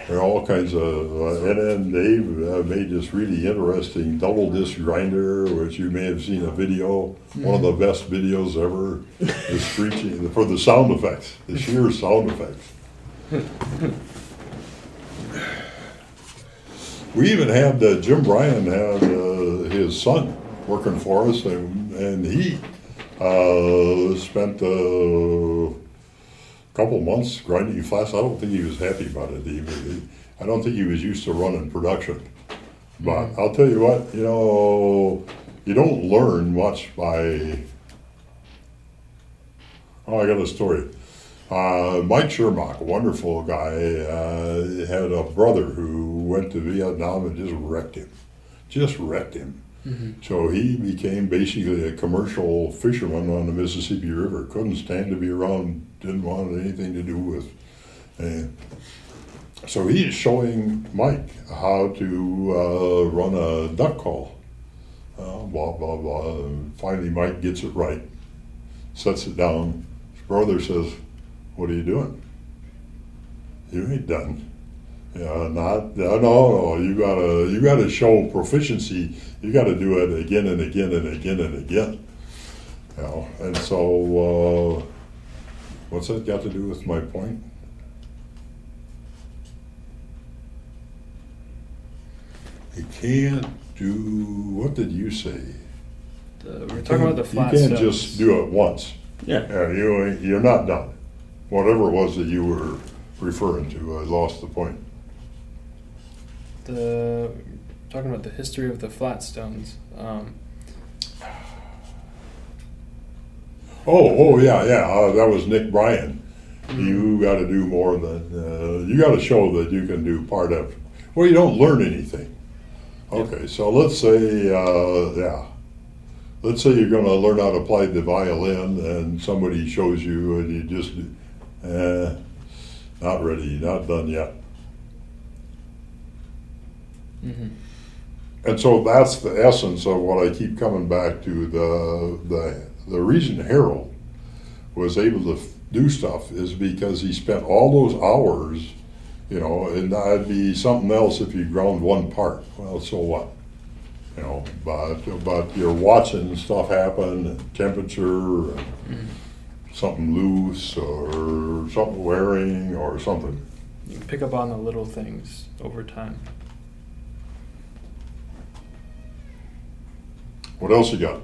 There are all kinds of, and then Dave made this really interesting double disc grinder, which you may have seen a video, one of the best videos ever, the screeching, for the sound effects, the shear sound effects. We even had, Jim Bryan had his son working for us, and he spent a couple months grinding flats. I don't think he was happy about it even. I don't think he was used to running production. But I'll tell you what, you don't learn much by... Oh, I got a story. Mike Shermach, a wonderful guy, had a brother who went to Vietnam and just wrecked him. So he became basically a commercial fisherman on the Mississippi River. Couldn't stand to be around, didn't want anything to do with. So he is showing Mike how to run a duck call. Blah, blah, blah. And finally Mike gets it right, sets it down. His brother says, "What are you doing?" "You ain't done." Yeah, no. You gotta show proficiency. You gotta do it again and again and again and again. And so what's that got to do with my point? You can't do. What did you say? We're talking about the flat You can't stones. just do it once. Yeah. You're not done. Whatever it was that you were referring to, I lost the point. Talking about the history of the flat stones. Yeah. That was Nick Bryan. You got to do more than you got to show that you can do part of. Well, you don't learn anything. Okay, so let's say let's say you're going to learn how to play the violin, and somebody shows you, and you just, not ready, not done yet. Mm-hmm. And so that's the essence of what I keep coming back to. The reason Harold was able to do stuff is because he spent all those hours, you know, and that'd be something else if you ground one part. Well, so what? You know, but you're watching stuff happen, temperature, something loose or something wearing or something. You pick up on the little things over time. What else you got?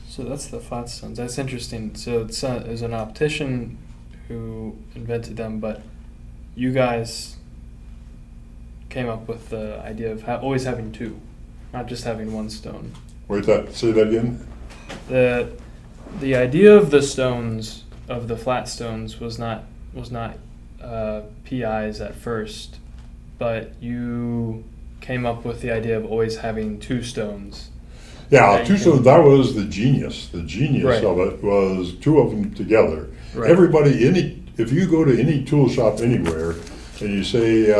So that's the flat stones. That's interesting. So it's an optician who invented them, but you guys came up with the idea of always having two, not just having one stone. Wait, say that again? The idea of the stones, of the flat stones, was not PI's at first, but you came up with the idea of always having two stones. Yeah, two stones. That was the genius. The genius Right. of it was two of them together. Right. Everybody, if you go to any tool shop anywhere and you say,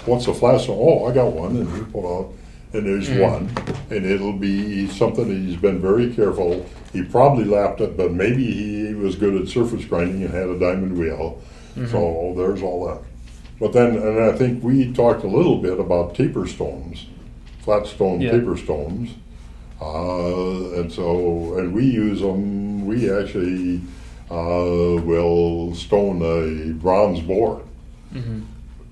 "What's a flat stone?" "Oh, I got one," and you pull out, and there's one, and it'll be something that he's been very careful. He probably lapped it, but maybe he was good at surface grinding and had a diamond wheel. So there's all that. But then, and I think we talked a little bit about taper stones, flat stone taper stones. And we use them. We actually will stone a bronze bore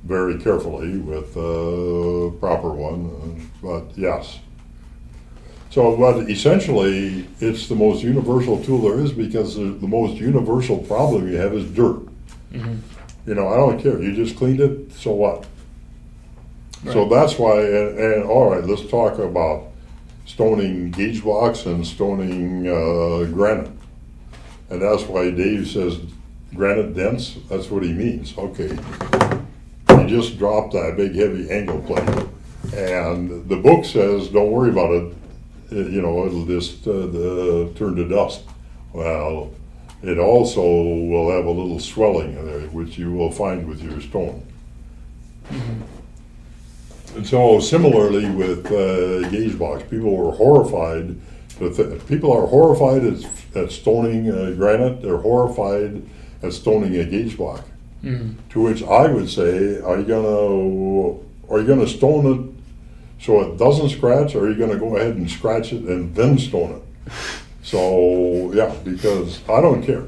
very carefully with a proper one. But yes. So, but essentially, it's the most universal tool there is because the most universal problem you have is dirt. You know, I don't care. You just cleaned it, so what? Right. So that's why, and all right, let's talk about stoning gauge blocks and stoning granite. And that's why Dave says granite dense, that's what he means. Okay, you just dropped that big heavy angle plate. And the book says, don't worry about it, you know, it'll just turn to dust. Well, it also will have a little swelling in there, which you will find with your stone. And so similarly with gauge blocks, people were horrified. People are horrified at stoning granite. They're horrified at stoning a gauge block. To which I would say, are you gonna stone it so it doesn't scratch, or are you gonna go ahead and scratch it and then stone it? So yeah, because I don't care.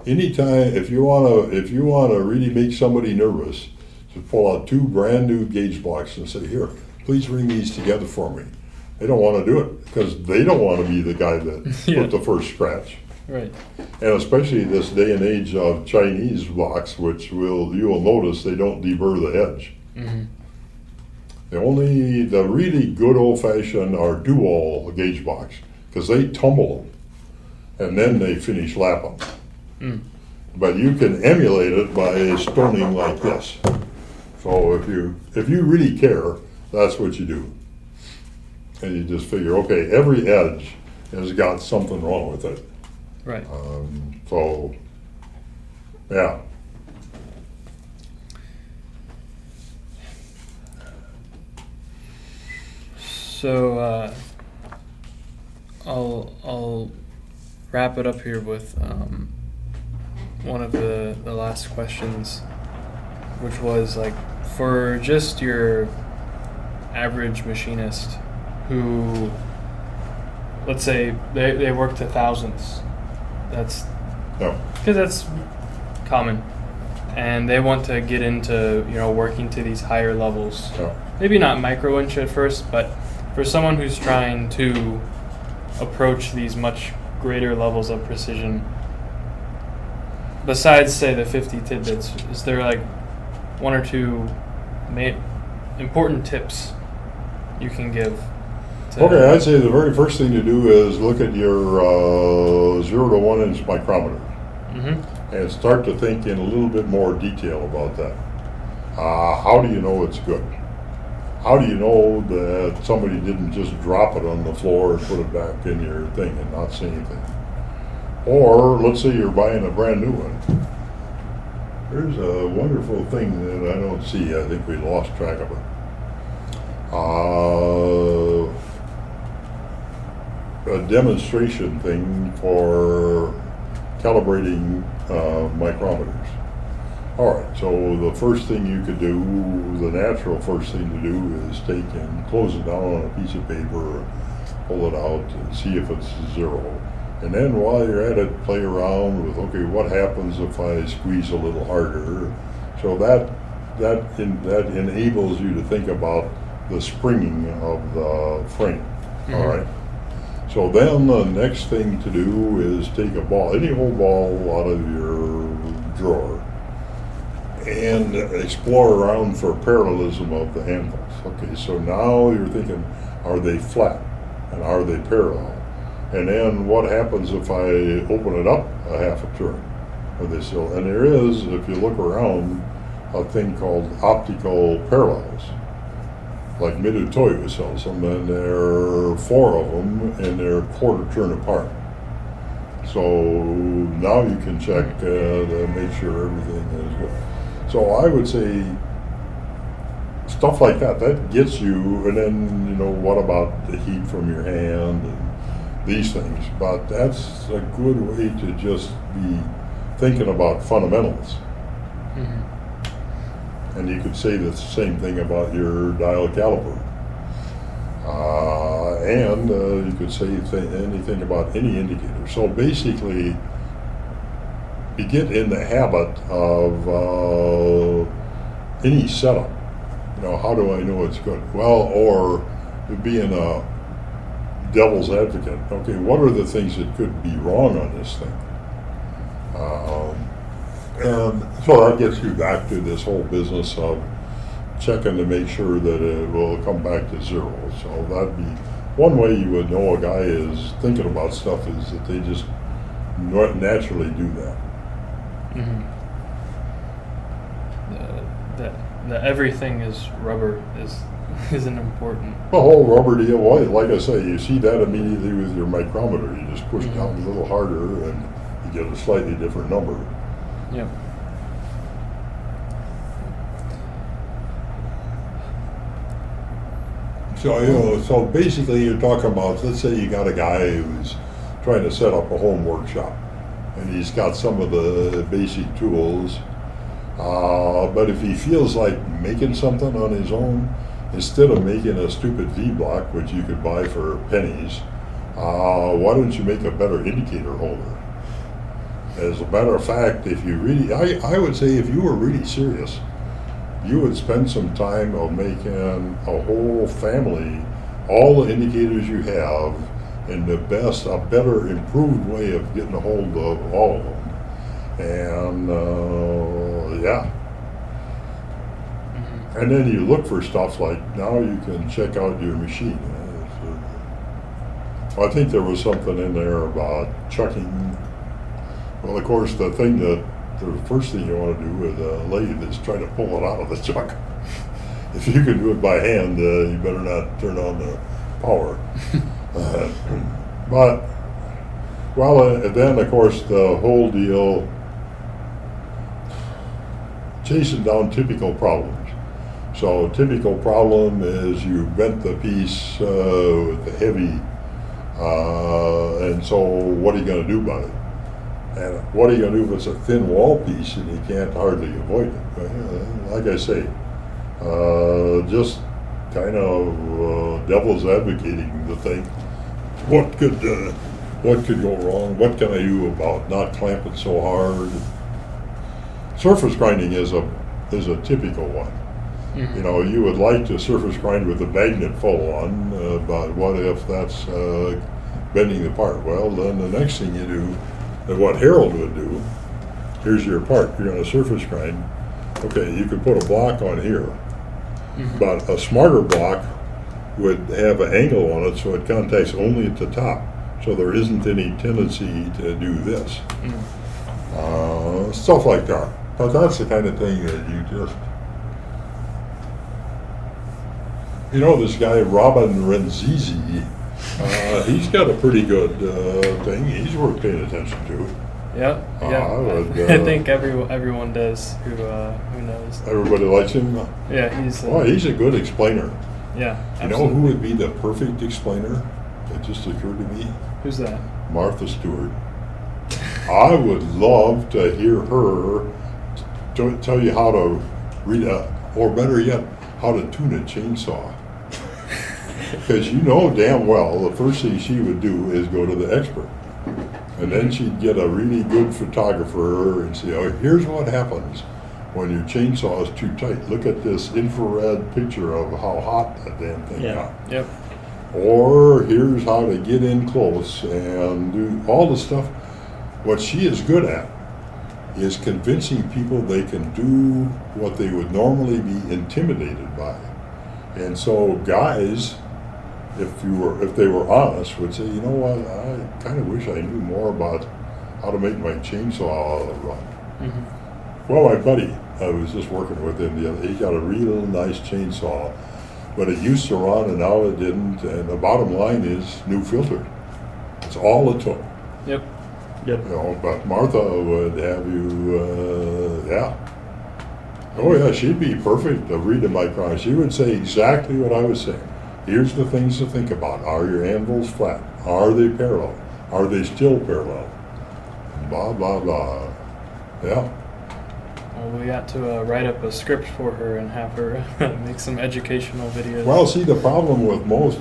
Anytime if you wanna really make somebody nervous, to pull out two brand new gauge blocks and say, here, please ring these together for me. They don't want to do it because they don't want to be the guy that put the first scratch. Right. And especially this day and age of Chinese blocks, which you will notice they don't deburr the edge. The really good old fashioned are dual gauge blocks because they tumble them and then they finish lapping. But you can emulate it by stoning like this. So if you really care, that's what you do. And you just figure, okay, every edge has got something wrong with it. Right. So, yeah. So I'll wrap it up here with one of the last questions, which was like, for just your average machinist who, let's say they work to thousands, because that's common, and they want to get into, you know, working to these higher levels. Maybe not micro inch at first, but for someone who's trying to approach these much greater levels of precision, besides say the 50 tidbits, is there like one or two important tips you can give? Okay, I'd say the very first thing to do is look at your 0 to 1 inch micrometer and start to think in a little bit more detail about that. How do you know it's good? how do you know that somebody didn't just drop it on the floor and put it back in your thing and not say anything? Or let's say you're buying a brand new one. There's a wonderful thing that I don't see. I think we lost track of it. A demonstration thing for calibrating micrometers. All right, so the first thing you could do, the natural first thing to do is take and close it down on a piece of paper, pull it out and see if it's zero. And then while you're at it, play around with, okay, what happens if I squeeze a little harder? So that enables you to think about the springing of the frame, all right? So then the next thing to do is take a ball, any old ball out of your drawer, and explore around for parallelism of the handles. Okay, so now you're thinking, are they flat and are they parallel? And then what happens if I open it up a half a turn? Are they still? And there is, if you look around, a thing called optical parallels. Like Mitutoyo sells them, and there are 4 of them, and they're quarter turn apart. So now you can check to make sure everything is good. So I would say stuff like that gets you, and then, you know, what about the heat from your hand and these things? But that's a good way to just be thinking about fundamentals. And you could say the same thing about your dial caliper. And you could say anything about any indicator. So basically, you get in the habit of any setup. You know, how do I know it's good? Well, or being a devil's advocate. Okay, what are the things that could be wrong on this thing? And so that gets you back to this whole business of checking to make sure that it will come back to zero. So that'd be one way you would know a guy is thinking about stuff, is that they just naturally do that. The everything is rubber isn't important. The whole rubber deal, well, like I say, you see that immediately with your micrometer. You just push down a little harder and you get a slightly different number. Yep. So, you know, so basically you're talking about, let's say you got a guy who's trying to set up a home workshop, and he's got some of the basic tools, but if he feels like making something on his own, instead of making a stupid V-block, which you could buy for pennies, why don't you make a better indicator holder? As a matter of fact, if you really, I would say if you were really serious, you would spend some time of making a whole family, all the indicators you have, in a better improved way of getting a hold of all of them. And yeah. And then you look for stuff like, now you can check out your machine. I think there was something in there about chucking. Well, of course, the first thing you want to do with a lathe is try to pull it out of the chuck. If you can do it by hand, you better not turn on the power. But, well, then, of course, the whole deal, chasing down typical problems. So, typical problem is you bent the piece with the heavy, and so what are you going to do about it? And what are you going to do if it's a thin wall piece and you can't hardly avoid it? But, like I say, just kind of devil's advocating the thing. What could go wrong? What can I do about not clamping so hard? Surface grinding is a typical one. You know, you would like to surface grind with the magnet full on, but what if that's bending the part? Well, then the next thing you do, and what Harold would do, here's your part, you're going to surface grind. Okay, you could put a block on here, but a smarter block would have an angle on it so it contacts only at the top, so there isn't any tendency to do this. Stuff like that. But that's the kind of thing that you just, You know, this guy, Robin Renzizi, he's got a pretty good thing. He's worth paying attention to. Yeah, yeah. I think everyone does who knows. Everybody likes him? Yeah, he's... Well, he's a good explainer. Yeah, You know who would be the perfect explainer? It just occurred to me. Who's that? Martha Stewart. I would love to hear her tell you how to read or better yet, how to tune a chainsaw. Because you know damn well the first thing she would do is go to the expert. And then she'd get a really good photographer and say, oh, here's what happens when your chainsaw is too tight. Look at this infrared picture of how hot that damn thing got. Yep. Or here's how to get in close and do all the stuff. What she is good at is convincing people they can do what they would normally be intimidated by. And so guys, if they were honest, would say, you know what, I kind of wish I knew more about how to make my chainsaw run. Mm-hmm. Well, my buddy, I was just working with him the other, he got a real nice chainsaw, but it used to run and now it didn't, and the bottom line is new filter. That's all it took. Yep. You know, but Martha would have you, yeah. Oh yeah, she'd be perfect to read in my car. She would say exactly what I was saying. Here's the things to think about. Are your anvils flat? Are they parallel? Are they still parallel? Blah, blah, blah. Yeah. Well, we got to write up a script for her and have her make some educational videos. Well, see, the problem with most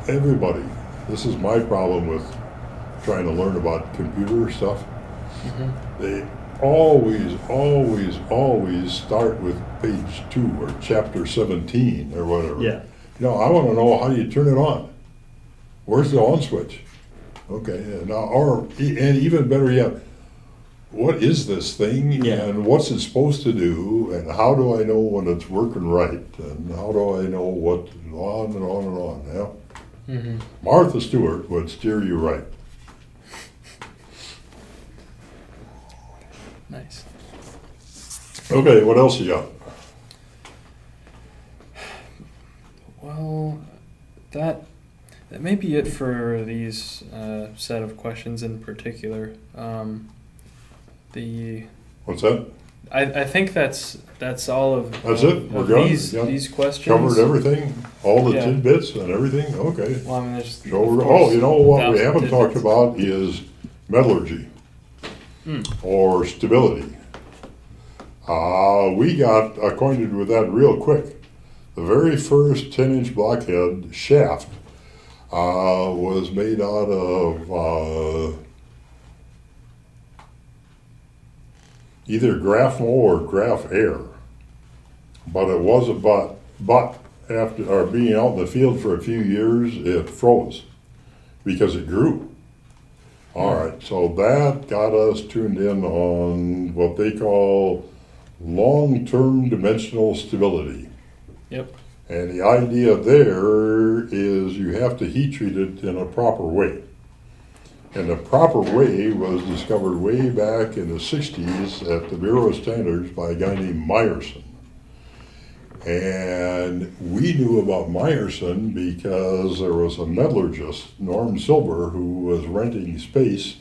everybody, this is my problem with trying to learn about computer stuff. Mm-hmm. They always start with page 2 or chapter 17 or whatever. Yeah. You know, I want to know how you turn it on. Where's the on switch? Okay, and even better yet, what is this thing and what's it supposed to do and how do I know when it's working right and how do I know what, on and on and on. Yeah. Mm-hmm. Martha Stewart would steer you right. Nice. Okay, what else you got? Well, that may be it for these set of questions in particular. What's that? I think that's all of. That's it. We're done. These questions Covered everything, all the tidbits and everything. Okay. Well, I mean, there's. So, you know what we haven't talked about is metallurgy or stability. We got acquainted with that real quick. The very first 10-inch blockhead shaft was made out of either graph mo or graph air, but it was but after being out in the field for a few years, it froze because it grew. All right, so that got us tuned in on what they call long-term dimensional stability. Yep. And the idea there is you have to heat treat it in a proper way. And the proper way was discovered way back in the 60s at the Bureau of Standards by a guy named Meyerson. And we knew about Meyerson because there was a metallurgist, Norm Silver, who was renting space,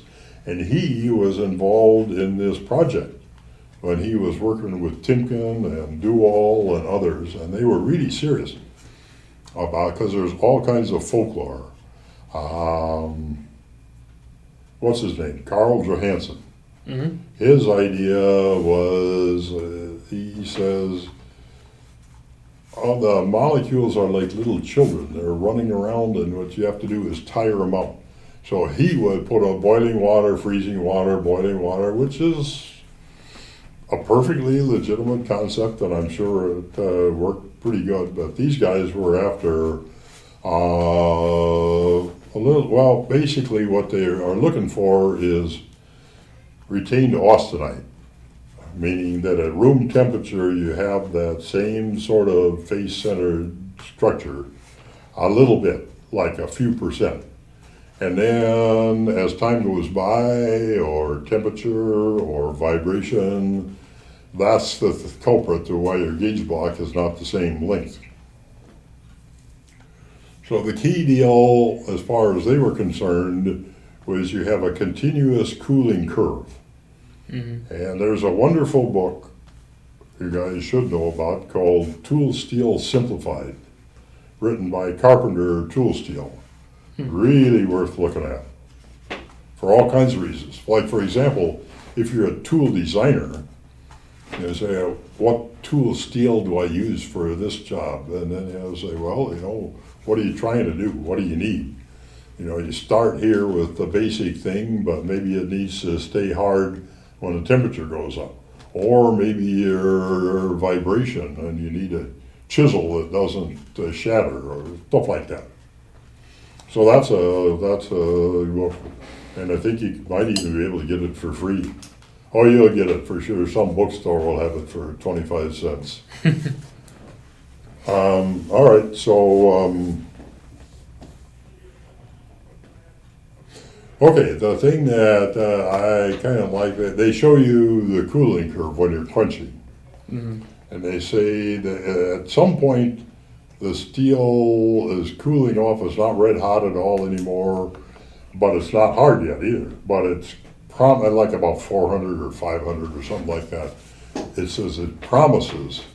and he was involved in this project when he was working with Timken and Dual and others, and they were really serious about, because there's all kinds of folklore. What's his name? Carl Johansson. Mm-hmm. His idea was, he says, all the molecules are like little children. They're running around, and what you have to do is tire them out. So he would put a boiling water, freezing water, boiling water, which is a perfectly legitimate concept, and I'm sure it worked pretty good. But these guys were after a little, well, basically what they are looking for is retained austenite, meaning that at room temperature you have that same sort of face-centered structure, a little bit, like a few percent. And then as time goes by, or temperature, or vibration, that's the culprit to why your gauge block is not the same length. So the key deal, as far as they were concerned, was you have a continuous cooling curve. Mm-hmm. And there's a wonderful book you guys should know about called Tool Steel Simplified, written by Carpenter Tool Steel. Really worth looking at for all kinds of reasons. Like, for example, if you're a tool designer, you say, what tool steel do I use for this job? And then you say, well, what are you trying to do? What do you need? You start here with the basic thing, but maybe it needs to stay hard when the temperature goes up. Or maybe your vibration and you need a chisel that doesn't shatter or stuff like that. So that's and I think you might even be able to get it for free. Oh, you'll get it for sure. Some bookstore will have it for 25 cents. All right, so okay, the thing that I kind of like, that they show you the cooling curve when you're quenching. Mm-hmm. And they say that at some point the steel is cooling off. It's not red hot at all anymore, but it's not hard yet either. But it's probably like about 400 or 500 or something like that. It says it promises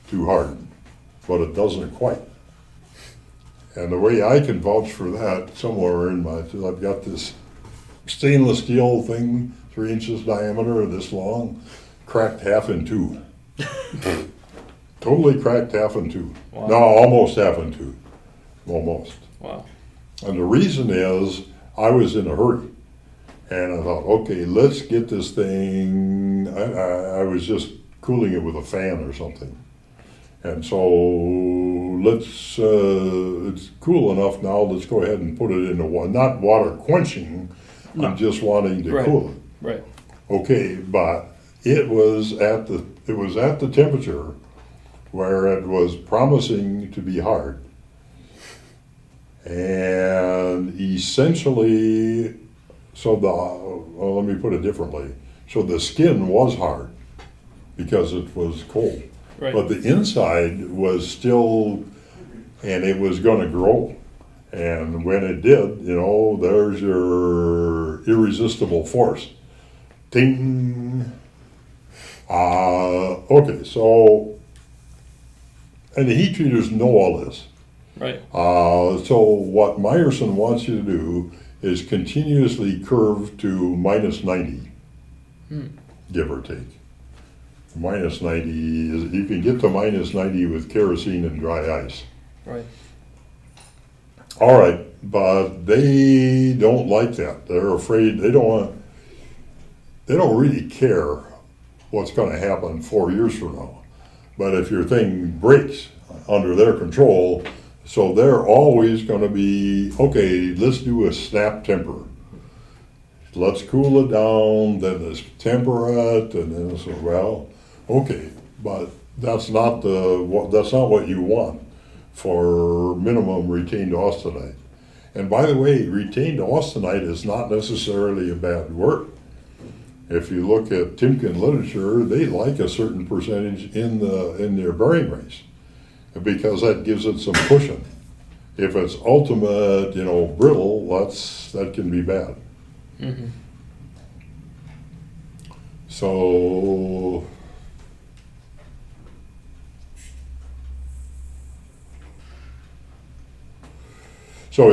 to harden, but it doesn't quite. And the way I can vouch for that, somewhere in I've got this stainless steel thing, 3 inches diameter, this long, cracked half in two. Totally cracked half in two. Wow. No, almost half in two. Almost. Wow. And the reason is I was in a hurry. And I thought, okay, let's get this thing. I was just cooling it with a fan or something. And so it's cool enough now, let's go ahead and put it in the water. Not water quenching, No. I'm just wanting to Right. cool it. Right. Okay, but it was at the temperature where it was promising to be hard. And essentially, let me put it differently. So the skin was hard because it was cold. Right. But the inside was still, and it was going to grow. And when it did, there's your irresistible force. Ding. Okay, so, and the heat treaters know all this. Right. So what Meyerson wants you to do is continuously curve to minus 90, give or take. Minus 90 is, you can get to minus 90 with kerosene and dry ice. Right. All right, but they don't like that. They're afraid, they don't really care what's going to happen 4 years from now. But if your thing breaks under their control, so they're always going to be, okay, let's do a snap temper. Let's cool it down, then let's temper it, and then so, well, okay, but that's not what you want for minimum retained austenite. And by the way, retained austenite is not necessarily a bad word. If you look at Timken literature, they like a certain percentage in their bearing race because that gives it some cushion. If it's ultimate, brittle, that can be bad. Mm-hmm. So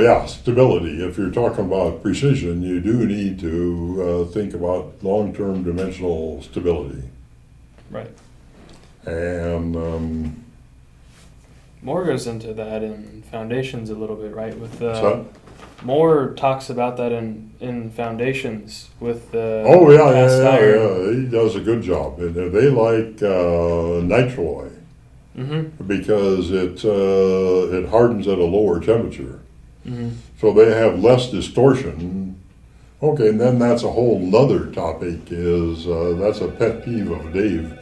yeah, stability. If you're talking about precision, you do need to think about long-term dimensional stability. Right. And Moore goes into that in Foundations a little bit, right? With so, Moore talks about that in Foundations with the oh yeah, cast iron. he does a good job. And they like nitrolloy Mm-hmm. because it hardens at a lower temperature. Mm-hmm. So they have less distortion. Okay, and then that's a whole nother topic, is that's a pet peeve of Dave,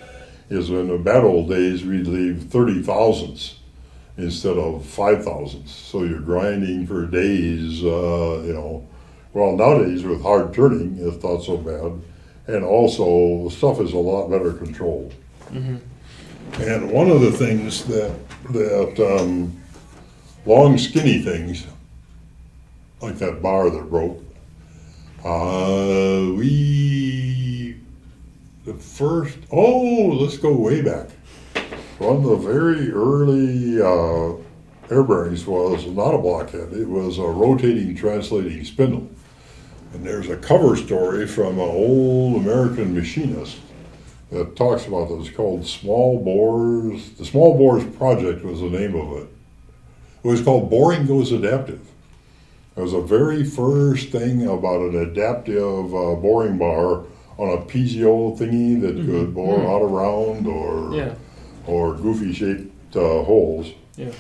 is in the bad old days we'd leave 30 thousandths instead of 5 thousandths. So you're grinding for days, Well, nowadays with hard turning, it's not so bad. And also, stuff is a lot better controlled. Mm-hmm. And one of the things that long skinny things, like that bar that broke. Let's go way back. One of the very early air bearings was not a blockhead, it was a rotating translating spindle. And there's a cover story from an old American machinist that talks about this, called Small Bores. The Small Bores Project was the name of it. It was called Boring Goes Adaptive. It was the very first thing about an adaptive boring bar on a piezo thingy that could bore out around or goofy shaped holes. Yeah.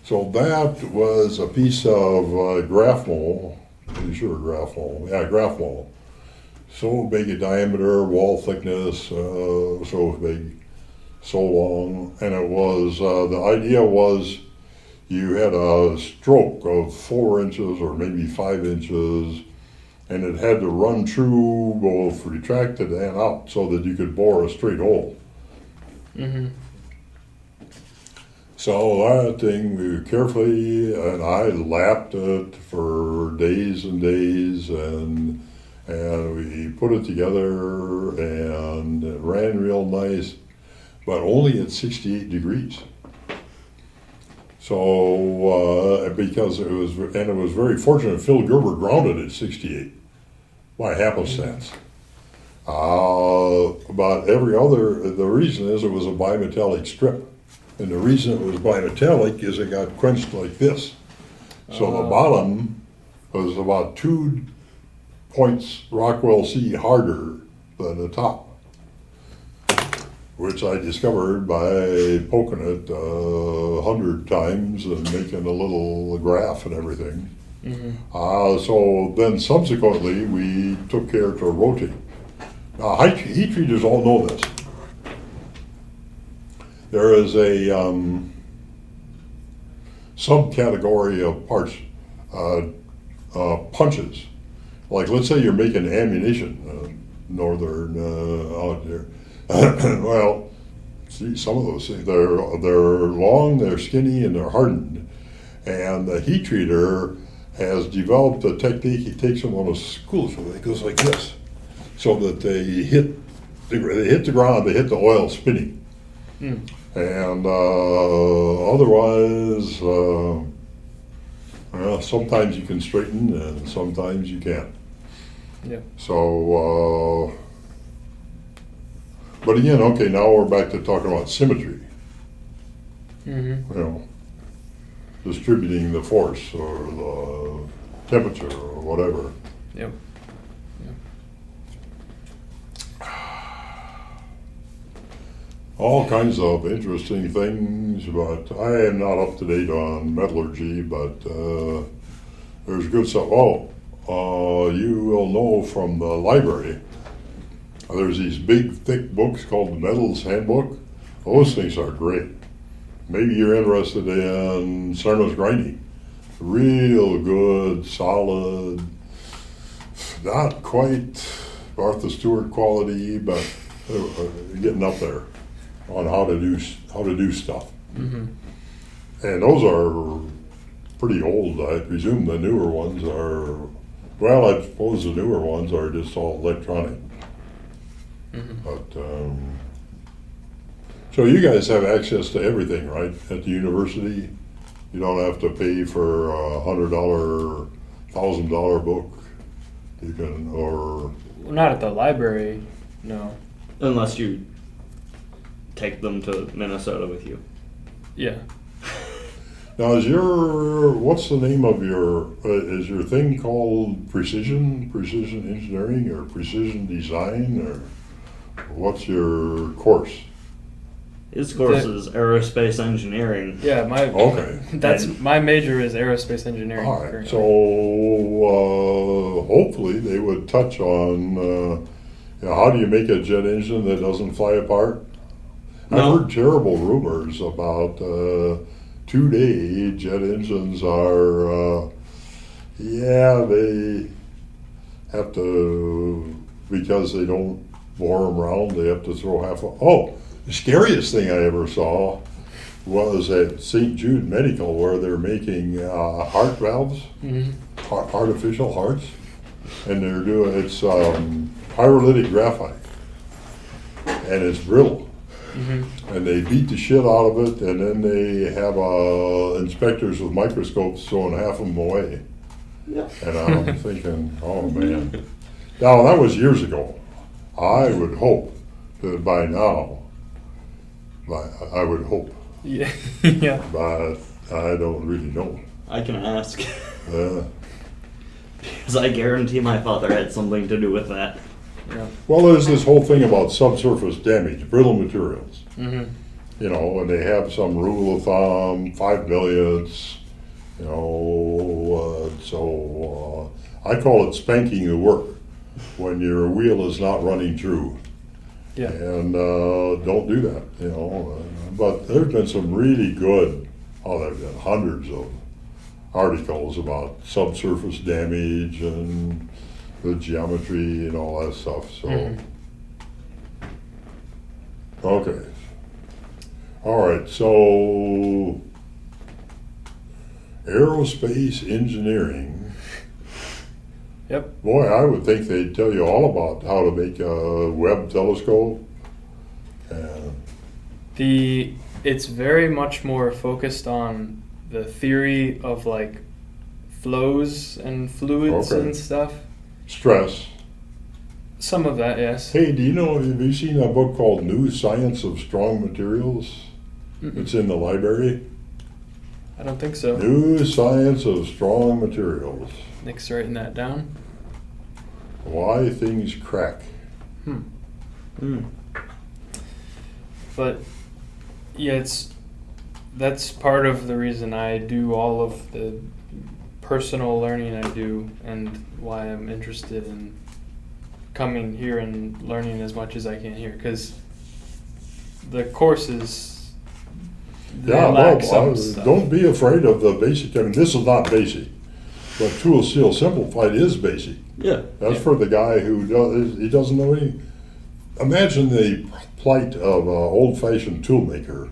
So that was a piece of graph mold, pretty sure graph mold, graph mold. So big a diameter, wall thickness, so big, so long, and it was, the idea was you had a stroke of 4 inches or maybe 5 inches, and it had to run through both retracted and out so that you could bore a straight hole. Mm-hmm. So that thing, we carefully, and I lapped it for days and days, and we put it together, and it ran real nice, but only at 68 degrees. So, because it was very fortunate, Phil Gerber grounded at 68 by happenstance. But the reason is it was a bimetallic strip. And the reason it was bimetallic is it got quenched like this. So the bottom was about 2 points Rockwell C harder than the top, which I discovered by poking it 100 times and making a little graph and everything. Mm-hmm. So then subsequently we took care to rotate. Now heat treaters all know this. There is a subcategory of parts, punches. Like let's say you're making ammunition, northern out there. Well, see, some of those things, they're long, they're skinny, and they're hardened. And the heat treater has developed a technique. He takes them on a school, so it goes like this, so that they hit the ground, they hit the oil spinning. Mm. And otherwise, sometimes you can straighten and sometimes you can't. Yeah. So, but again, okay, now we're back to talking about symmetry. Mm-hmm. Distributing the force or the temperature or whatever. Yep. All kinds of interesting things, but I am not up to date on metallurgy, but there's good stuff. You will know from the library, there's these big, thick books called the Metals Handbook. Those things are great. Maybe you're interested in Sarno's grinding. Real good, solid, not quite Martha Stewart quality, but getting up there on how to do stuff. Mm-hmm. And those are pretty old. I presume the newer ones are, well, I suppose the newer ones are just all electronic. Mm-hmm. But so you guys have access to everything, right? At the university, you don't have to pay for $100, $1,000 book. You can, or not at the library, no. Unless you take them to Minnesota with you. Yeah. Now, what's the name of is your thing called precision engineering or precision design, or what's your course? His course is aerospace engineering. Yeah, my major is aerospace engineering. All right, currently. so hopefully they would touch on how do you make a jet engine that doesn't fly apart? No. I've heard terrible rumors about today jet engines are, they have to, because they don't bore them around, they have to throw the scariest thing I ever saw was at St. Jude Medical, where they're making heart valves, artificial hearts, and they're doing it's pyrolytic graphite, and it's brittle, and they beat the shit out of it, and then they have inspectors with microscopes throwing half of them away. Yeah. And I'm thinking, oh man. Now that was years ago. I would hope that by now, I would hope, Yeah. Yeah. but I don't really know. I can ask. Uh, Because I guarantee my father had something to do with that. Yeah. well, there's this whole thing about subsurface damage, brittle materials. Mm-hmm. You know, and they have some rule of thumb, 5 millionths. You know, so I call it spanking the work when your wheel is not running true. Yeah. And don't do that, you know. But there's been some really good, there've been hundreds of articles about subsurface damage and the geometry and all that stuff. So, okay. All right, so aerospace engineering. Yep. Boy, I would think they'd tell you all about how to make a Webb telescope. And It's very much more focused on the theory of like flows and fluids Okay. and stuff. stress. Some of that, yes. Hey, do you know, have you seen a book called New Science of Strong Materials? It's in the library. I don't think so. New Science of Strong Materials. Nick's writing that down. Why things crack. But yeah, that's part of the reason I do all of the personal learning I do, and why I'm interested in coming here and learning as much as I can here, because the courses they Yeah, lack well, some stuff. don't be afraid of the basic. I mean, this is not basic, but Tool Steel Simplified is basic. Yeah. That's for the guy who he doesn't know any. Imagine the plight of an old-fashioned tool maker.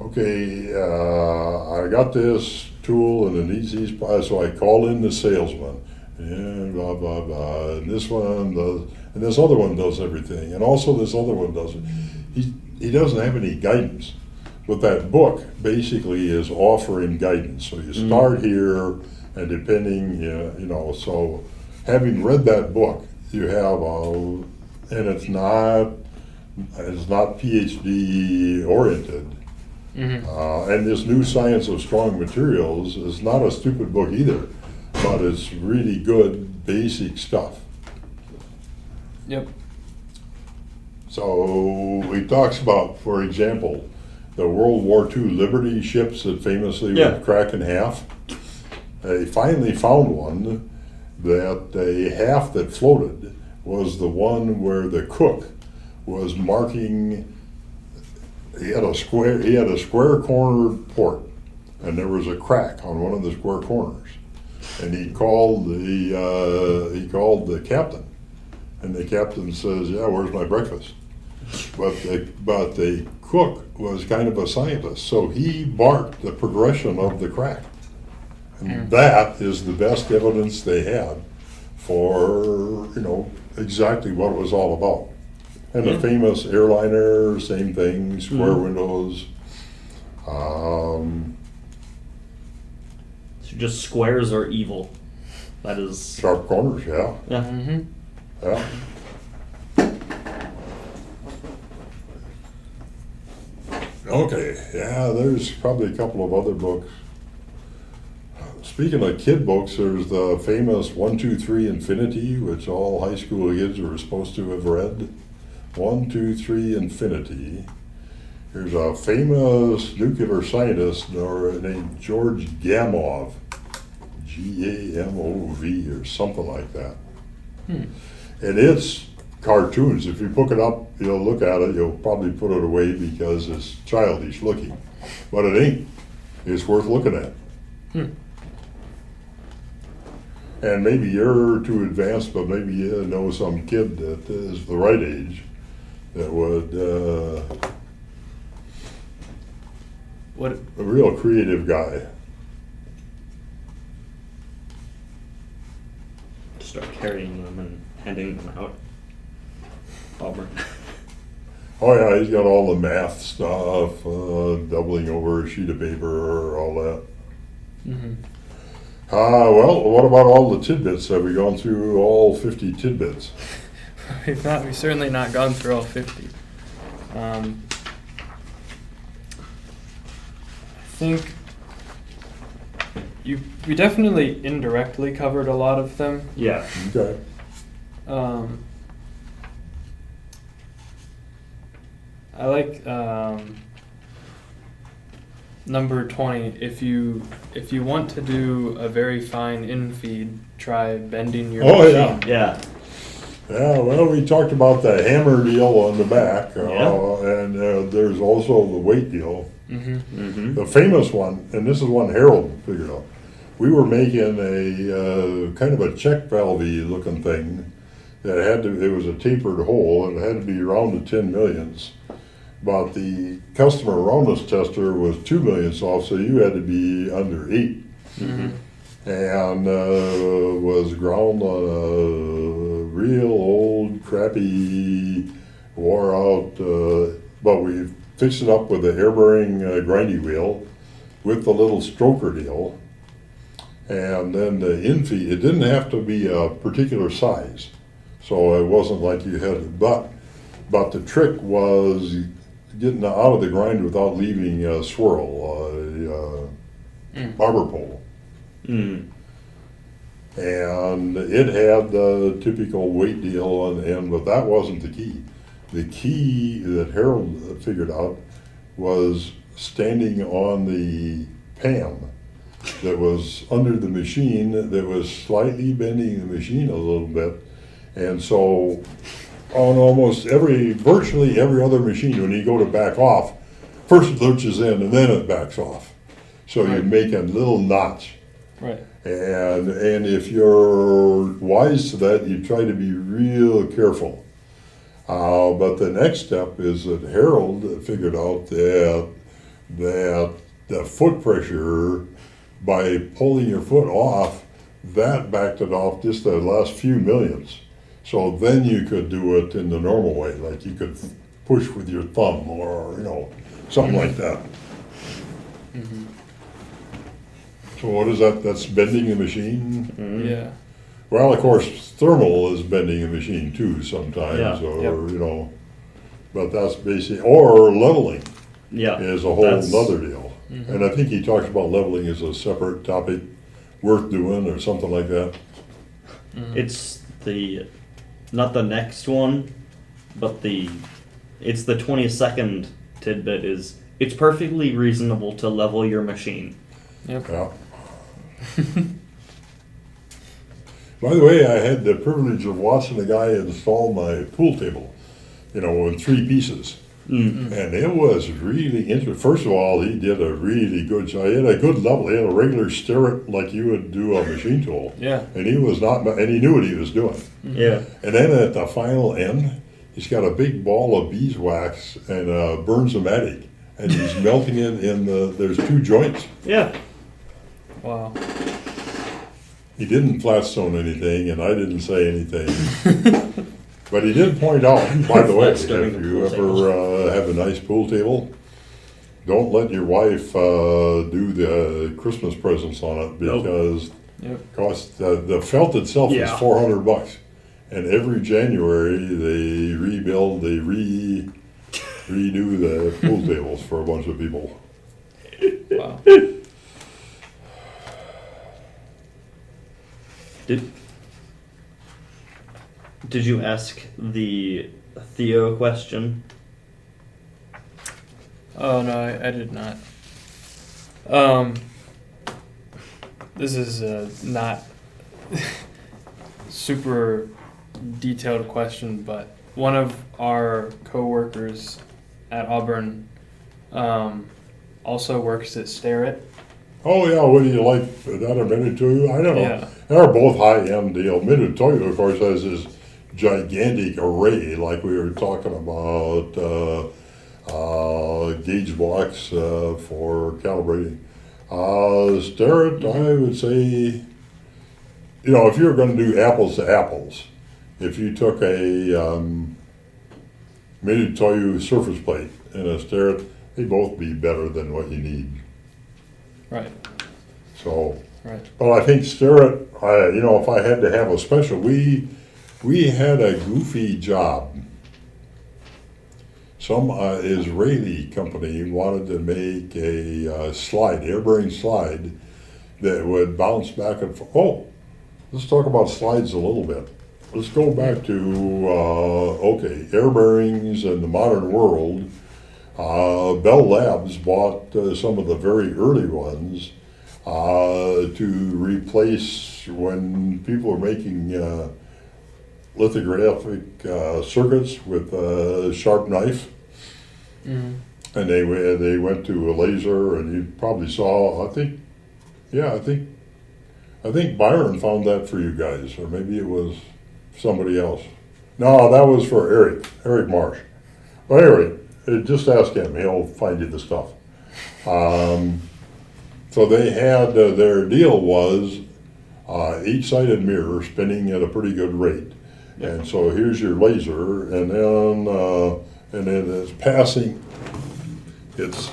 Okay, I got this tool and it needs these parts, so I call in the salesman, and blah blah blah. And this one does, and this other one does everything, and also this other one does it. He doesn't have any guidance, but that book basically is offering guidance. So you start here, and depending, you know, so having read that book, you have and it's not PhD oriented. And this New Science of Strong Materials is not a stupid book either, but it's really good basic stuff. Yep. So he talks about, for example, the World War II Liberty ships that famously would crack in half. They finally found one that the half that floated was the one where the cook was marking. He had a square cornered port, and there was a crack on one of the square corners, and he called the captain, and the captain says, "Yeah, where's my breakfast?" But the cook was kind of a scientist, so he marked the progression of the crack, and that is the best evidence they had for exactly what it was all about. And the famous airliner, same thing, square windows. So just squares are evil. That is. Sharp corners, yeah. Yeah. Yeah. Okay, yeah, there's probably a couple of other books. Speaking of kid books, there's the famous 1, 2, 3 Infinity, which all high school kids were supposed to have read. 1, 2, 3 Infinity. There's a famous nuclear scientist named George Gamov, Gamov or something like that. And it's cartoons. If you pick it up, you'll look at it, you'll probably put it away because it's childish looking. But it ain't. It's worth looking at. And maybe you're too advanced, but maybe you know some kid that is the right age that would real creative guy. Start carrying them and handing them out. Auburn. Oh yeah, he's got all the math stuff, doubling over a sheet of paper, all that. Mm-hmm. Well, what about all the tidbits? Have we gone through all 50 tidbits? We've certainly not gone through all 50. I think we definitely indirectly covered a lot of them. Yeah. Okay. I like number 20. If you want to do a very fine infeed, try bending your Oh, yeah. machine. Yeah. Yeah, well, we talked about the hammer deal on the back, Yeah. and there's also the weight deal. Mm-hmm. Mm-hmm. The famous one, and this is one Harold figured out. We were making a kind of a check valve-y looking thing that it was a tapered hole and it had to be around the 10 millionths. But the customer roundness tester was 2 millionths off, so you had to be under 8. Mm-hmm. And was ground on a real old, crappy, wore out, but we fixed it up with the air bearing grindy wheel with the little stroker deal. And then the infeed, it didn't have to be a particular size. So it wasn't like you had, but the trick was getting out of the grind without leaving a swirl, arbor pole. Mm. And it had the typical weight deal on the end, but that wasn't the key. The key that Harold figured out was standing on the pan that was under the machine that was slightly bending the machine a little bit. And so on virtually every other machine, when you go to back off, first it lurches in and then it backs off. So Right. you're making little knots. Right. And if you're wise to that, you try to be real careful. But the next step is that Harold figured out that the foot pressure, by pulling your foot off, that backed it off just the last few millionths. So then you could do it in the normal way, like you could push with your thumb or, something like that. Mm-hmm. So what is that? That's bending the machine? Mm. Yeah. Well, of course, thermal is bending a machine too sometimes, Yeah. or, but that's basically, or leveling Yeah. is a whole That's- other deal. Mhm. And I think he talks about leveling as a separate topic worth doing or something like that. Mhm. It's not the next one, but it's the 22nd tidbit is, it's perfectly reasonable to level your machine. Yep. Yeah. By the way, I had the privilege of watching a guy install my pool table, in 3 pieces. Mm. And it was really interesting. First of all, he did a really good job. He had a good level. He had a regular stirrup like you would do a machine tool. Yeah. And he he knew what he was doing. Yeah. And then at the final end, he's got a big ball of beeswax and bernzomatic. And he's melting it there's 2 joints. Yeah. Wow. He didn't flatstone anything, and I didn't say anything. But he did point out, by the way, if Flatstoning the you pool table. ever have a nice pool table, don't let your wife do the Christmas presents on it Nope. because Yep. cost the felt itself is Yeah. $400, and every January they rebuild, redo the pool tables for a bunch of people. Wow. Did you ask the Theo question? Oh no, I did not. This is not super detailed question, but one of our coworkers at Auburn also works at Starrett. Oh yeah, what do you like? That a minute to you? I don't know. Yeah. They're both high-end deal. Minatoyo, of course, has this gigantic array, like we were talking about gauge blocks for calibrating. Starrett, I would say, if you were going to do apples to apples, if you took a Mitutoyo surface plate and a Starrett, they'd both be better than what you need. Right. So, Right. but I think Starrett, if I had to have a special, we had a goofy job. Some Israeli company wanted to make a slide, air-bearing slide, that would bounce back and forth. Oh, let's talk about slides a little bit. Let's go back to, air bearings in the modern world. Bell Labs bought some of the very early ones to replace when people were making lithographic circuits with a sharp knife. Mm-hmm. And they went to a laser, and you probably saw, I think Byron found that for you guys, or maybe it was somebody else. No, that was for Eric Marsh. But anyway, just ask him, he'll find you the stuff. So they had, their deal was each sided mirror spinning at a pretty good rate. Yep. And so here's your laser, and then it's passing, it's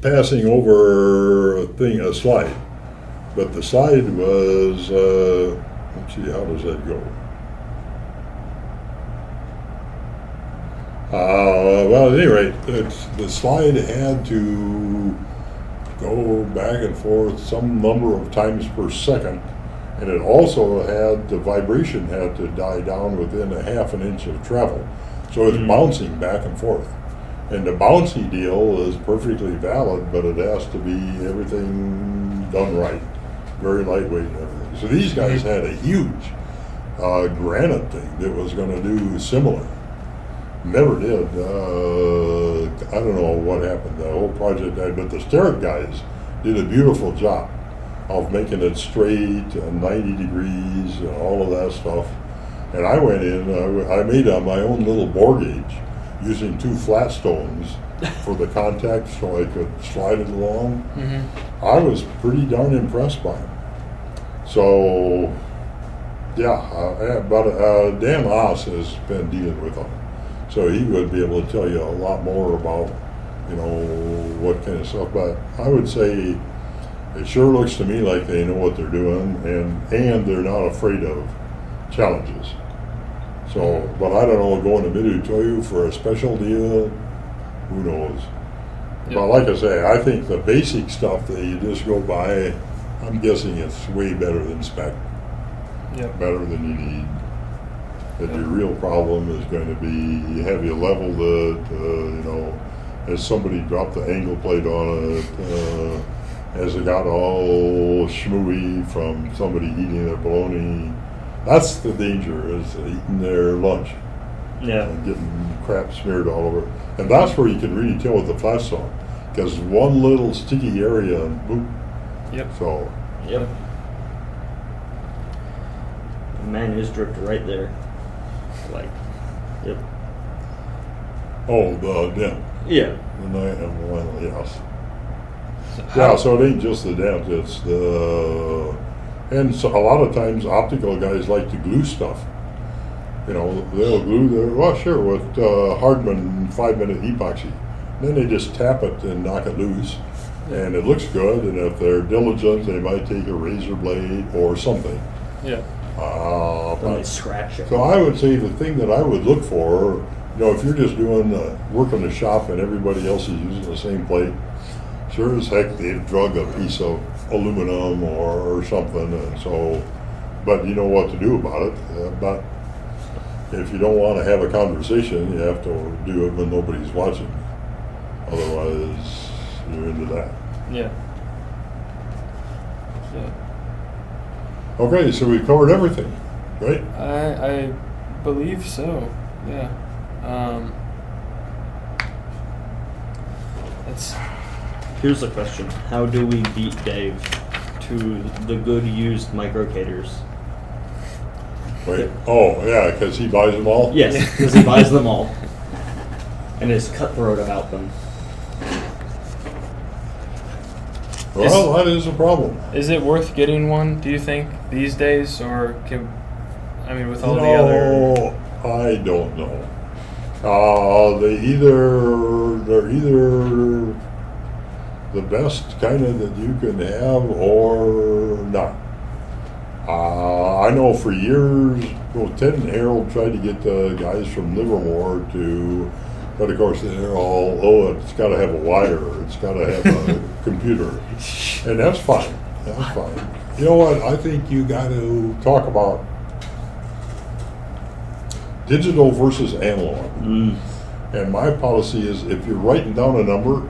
passing over a slide. But the slide was, let's see, how does that go? Well, at any rate, the slide had to go back and forth some number of times per second, and it also had, the vibration had to die down within a half an inch of travel. So it's bouncing back and forth. And the bouncy deal is perfectly valid, but it has to be everything done right. Very lightweight and everything. So these guys had a huge granite thing that was going to do similar. Never did. I don't know what happened. The whole project died, but the Starrett guys did a beautiful job of making it straight and 90 degrees and all of that stuff. And I went in, I made my own little bore gauge using 2 flat stones for the contact so I could slide it along. Mm-hmm. I was pretty darn impressed by him. So, yeah, but Dan Haas has been dealing with them. So he would be able to tell you a lot more about, what kind of stuff. But I would say it sure looks to me like they know what they're doing, and they're not afraid of challenges. So, but I don't know, going to Mitutoyo for a special deal, who knows? Yep. But like I say, I think the basic stuff that you just go by, I'm guessing it's way better than spec. Yep. Better than you need. That your real problem is going to be, have you leveled it, has somebody dropped the angle plate on it, has it got all schmooey from somebody eating their bologna. That's the danger, is eating their lunch. Yeah. And getting crap smeared all over. And that's where you can really tell with the flash saw. Because one little sticky area, and boop. Yep. So, Yep. The man is dripped right there. Like, yep. oh, the dent. Yeah. The night, well, yes. So Yeah, so it ain't just the dent, it's the, and so a lot of times optical guys like to glue stuff. They'll glue with Hardman 5-minute epoxy. Then they just tap it and knock it loose, and it looks good, and if they're diligent, they might take a razor blade or something. Yeah. Then they scratch it. So I would say the thing that I would look for, if you're just doing work in the shop and everybody else is using the same plate, sure as heck they've drug a piece of aluminum or something, and so, but you know what to do about it. But if you don't want to have a conversation, you have to do it when nobody's watching. Otherwise, you're into that. Yeah. So Okay, so we covered everything, right? I believe so. Yeah. That's Here's the question. How do we beat Dave to the good used microcators? Wait. Oh, yeah, because he buys them all? Yes, because he buys them all. and is cutthroat about them. Well, that is a problem. Is it worth getting one, do you think, these days? Or with all the other... I don't know. They're either the best kind of that you can have or not. I know for years, Ted and Harold tried to get the guys from Livermore to, but of course they're all, it's got to have a wire, it's got to have a computer, and that's fine. That's fine. You know what? I think you got to talk about digital versus analog. And my policy is, if you're writing down a number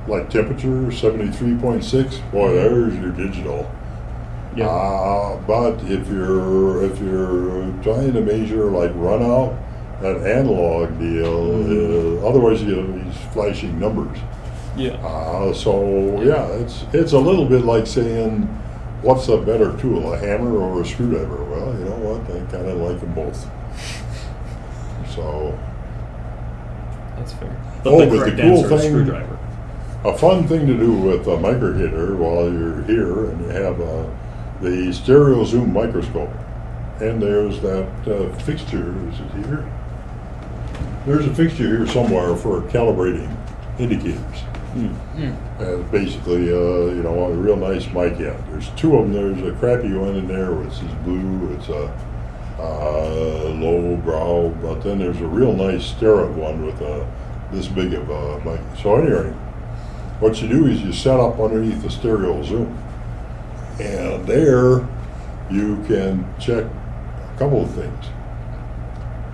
like temperature 73.6, boy, there's your digital. Yeah. But if you're trying to measure like runout, that analog deal, otherwise you get these flashing numbers. Yeah. It's a little bit like saying, what's a better tool, a hammer or a screwdriver? Well, you know what? I kind of like them both. So. That's fair. But the but correct the cool answer is thing, screwdriver. a fun thing to do with a microhitter while you're here, and you have the stereo zoom microscope, and there's that fixture. Is it here? There's a fixture here somewhere for calibrating indicators. Basically, a real nice mic end. There's two of them. There's a crappy one in there, which is blue. It's a low brow, but then there's a real nice stereo one with this big of a mic. So anyway, what you do is you set up underneath the stereo zoom, and there you can check a couple of things.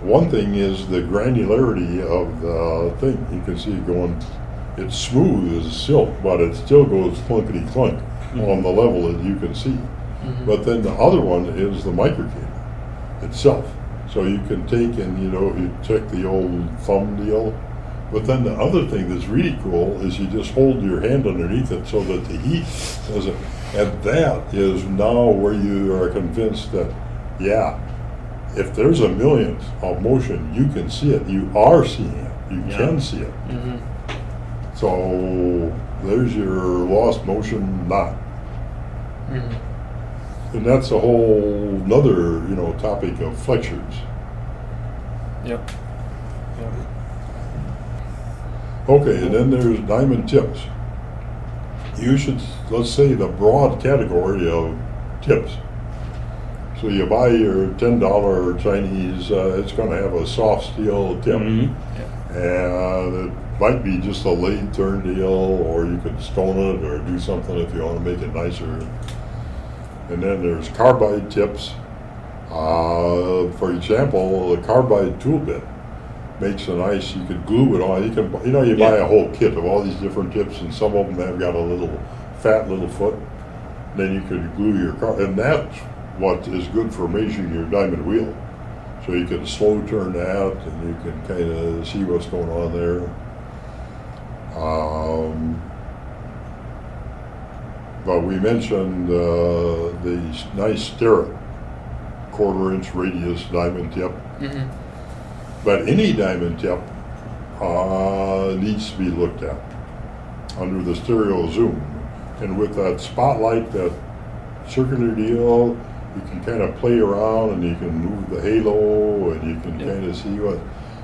One thing is the granularity of the thing. You can see it going, it's smooth as silk, but it still goes clunkety clunk on the level that you can see. But then the other one is the microcator itself. So you can take and, you check the old thumb deal. But then the other thing that's really cool is you just hold your hand underneath it so that the heat doesn't. And that is now where you are convinced that, if there's a millionth of motion, you can see it. You are seeing it. You can see it. So there's your lost motion knot. And that's a whole nother, topic of flexures. Yep. Okay, and then there's diamond tips. You should, let's say, the broad category of tips. So you buy your $10 Chinese, it's going to have a soft steel tip. And it might be just a lathe turn deal, or you could stone it or do something if you want to make it nicer. And then there's carbide tips. For example, the carbide tool bit makes a nice, you could glue it on. You can, you buy a whole kit of all these different tips, and some of them have got a little fat little foot. Then you could glue your car, and that's what is good for measuring your diamond wheel. So you can slow turn that, and you can kind of see what's going on there. But we mentioned the nice Starrett 1/4 inch radius diamond tip. But any diamond tip needs to be looked at under the stereo zoom. And with that spotlight, that circular deal, you can kind of play around and you can move the halo and you can kind of see what.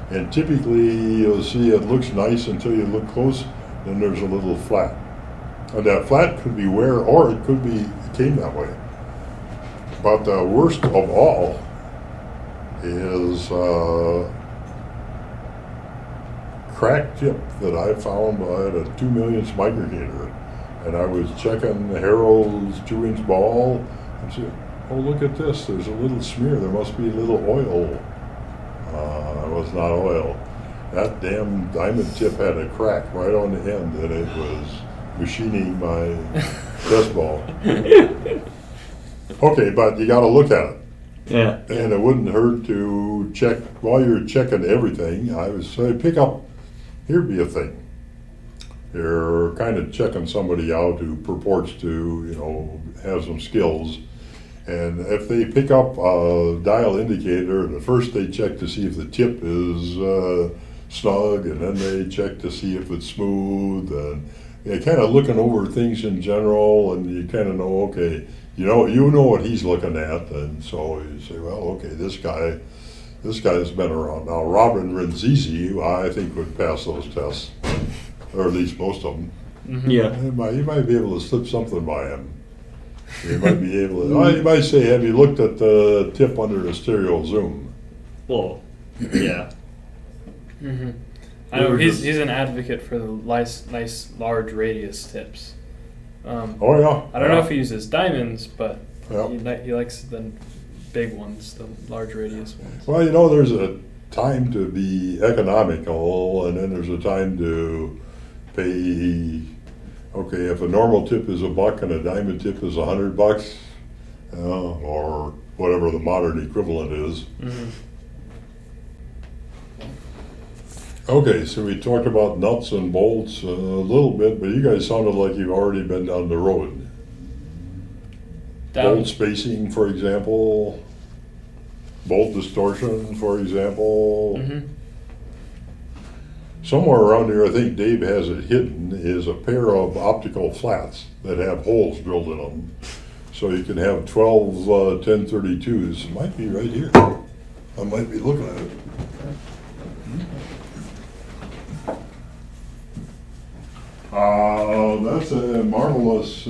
And typically you'll see it looks nice until you look close, then there's a little flat. And that flat could be wear, or it could be, it came that way. But the worst of all is cracked tip that I found by the 2 millionth microgator. And I was checking Harold's 2-inch ball and said, oh, look at this, there's a little smear, there must be a little oil. It was not oil. That damn diamond tip had a crack right on the end, and it was machining my test ball. Okay, but you got to look at it. Yeah. And it wouldn't hurt to check, while you're checking everything, I would say pick up, here'd be a thing. You're kind of checking somebody out who purports to, have some skills. And if they pick up a dial indicator, the first they check to see if the tip is snug, and then they check to see if it's smooth, and they're kind of looking over things in general, and you kind of know, okay, you know what he's looking at, and so you say, well, okay, this guy's been around. Now, Robin Renzizi, I think, would pass those tests, or at least most of them. Mm-hmm. Yeah. You might be able to slip something by him. You might be able to. You might say, "Have you looked at the tip under the stereo zoom?" Well, yeah. Mm-hmm. I know he's an advocate for the nice large radius tips. Oh yeah. I don't know if he uses diamonds, but Yeah. he likes the big ones, the large radius ones. Well, there's a time to be economical, and then there's a time to pay. Okay, if a normal tip is $1 and a diamond tip is $100, or whatever the modern equivalent is. Mm-hmm. Okay, so we talked about nuts and bolts a little bit, but you guys sounded like you've already been down the road. Bolt spacing, for example, bolt distortion, for example. Mm-hmm. Somewhere around here, I think Dave has it hidden, is a pair of optical flats that have holes drilled in them. So you can have 12 1032s. It might be right here. I might be looking at it. That's a marvelous, I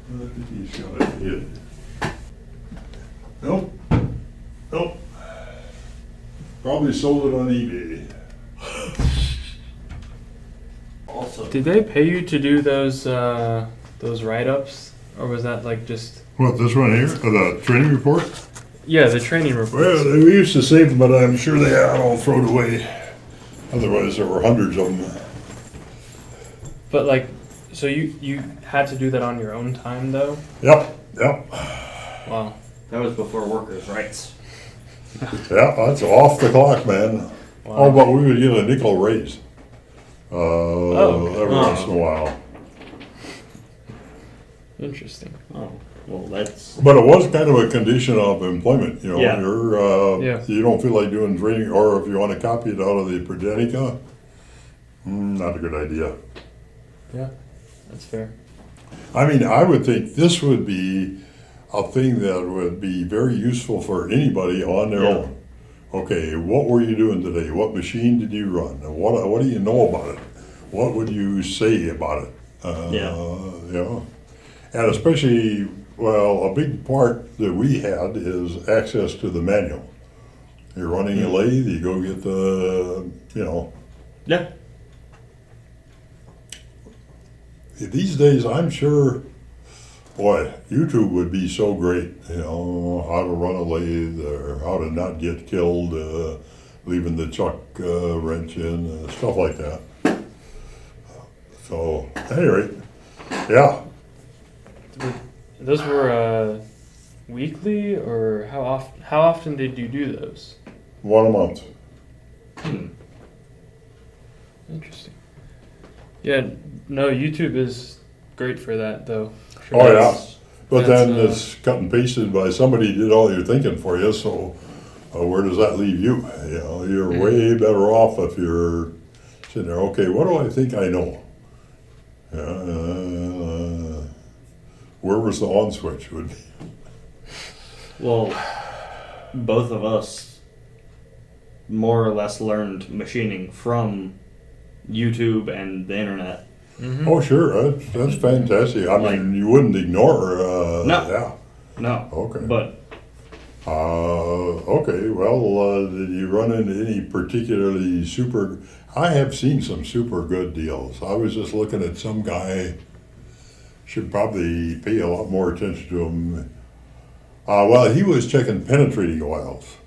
think he's got it hid. Nope. Probably sold it on eBay. Also, Did they pay you to do those write-ups, or was that like just? What, this one here? The training report? Yeah, the training reports. Well, we used to save them, but I'm sure they are all thrown away. Otherwise, there were hundreds of them. But like, so you had to do that on your own time though? Yep. Wow. that was before workers' rights. Yeah, that's off the clock, man. Wow. Oh, but we would get a nickel raise. Okay. Every once in a while. Interesting. Oh, well, that's But it was kind of a condition of employment, Yeah. Yeah. You don't feel like doing training, or if you want to copy it out of the Progenica, not a good idea. Yeah, that's fair. I mean, I would think this would be a thing that would be very useful for anybody on their Yeah. own. Okay, what were you doing today? What machine did you run? What do you know about it? What would you say about it? And especially, well, a big part that we had is access to the manual. You're running a lathe, you go get the, yeah. These days, I'm sure, boy, YouTube would be so great, how to run a lathe or how to not get killed, leaving the chuck wrench in, stuff like that. So, anyway, yeah. Those were weekly, or how often did you do those? 1 a month. Interesting. Yeah, no, YouTube is great for that though. Oh, yeah. But That's, then it's cut and pasted by somebody who did all your thinking for you, so where does that leave you? You're way better off if you're sitting there, okay, what do I think I know? Where was the on switch would be? Well, both of us more or less learned machining from YouTube and the internet. Mm-hmm. Oh, sure, that's fantastic. I mean, you wouldn't ignore, No. yeah. No. Okay. But Okay, well, did you run into any particularly super... I have seen some super good deals. I was just looking at some guy, should probably pay a lot more attention to him. Well, he was checking penetrating oils.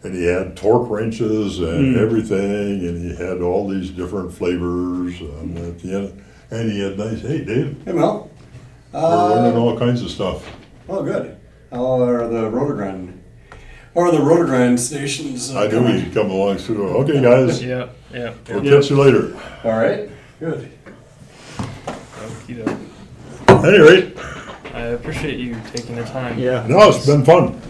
And he had torque wrenches and everything, and he had all these different flavors. And at the end, and he had nice, hey, Dave, Hey, Mel. we're learning all kinds of stuff. Oh, good. How are the rotogrind stations? I knew coming? he'd come along soon. Okay, guys, Yeah. we'll catch you later. All right. Good. Okey-doke. At any rate, I appreciate you taking the time. yeah. no, it's been fun.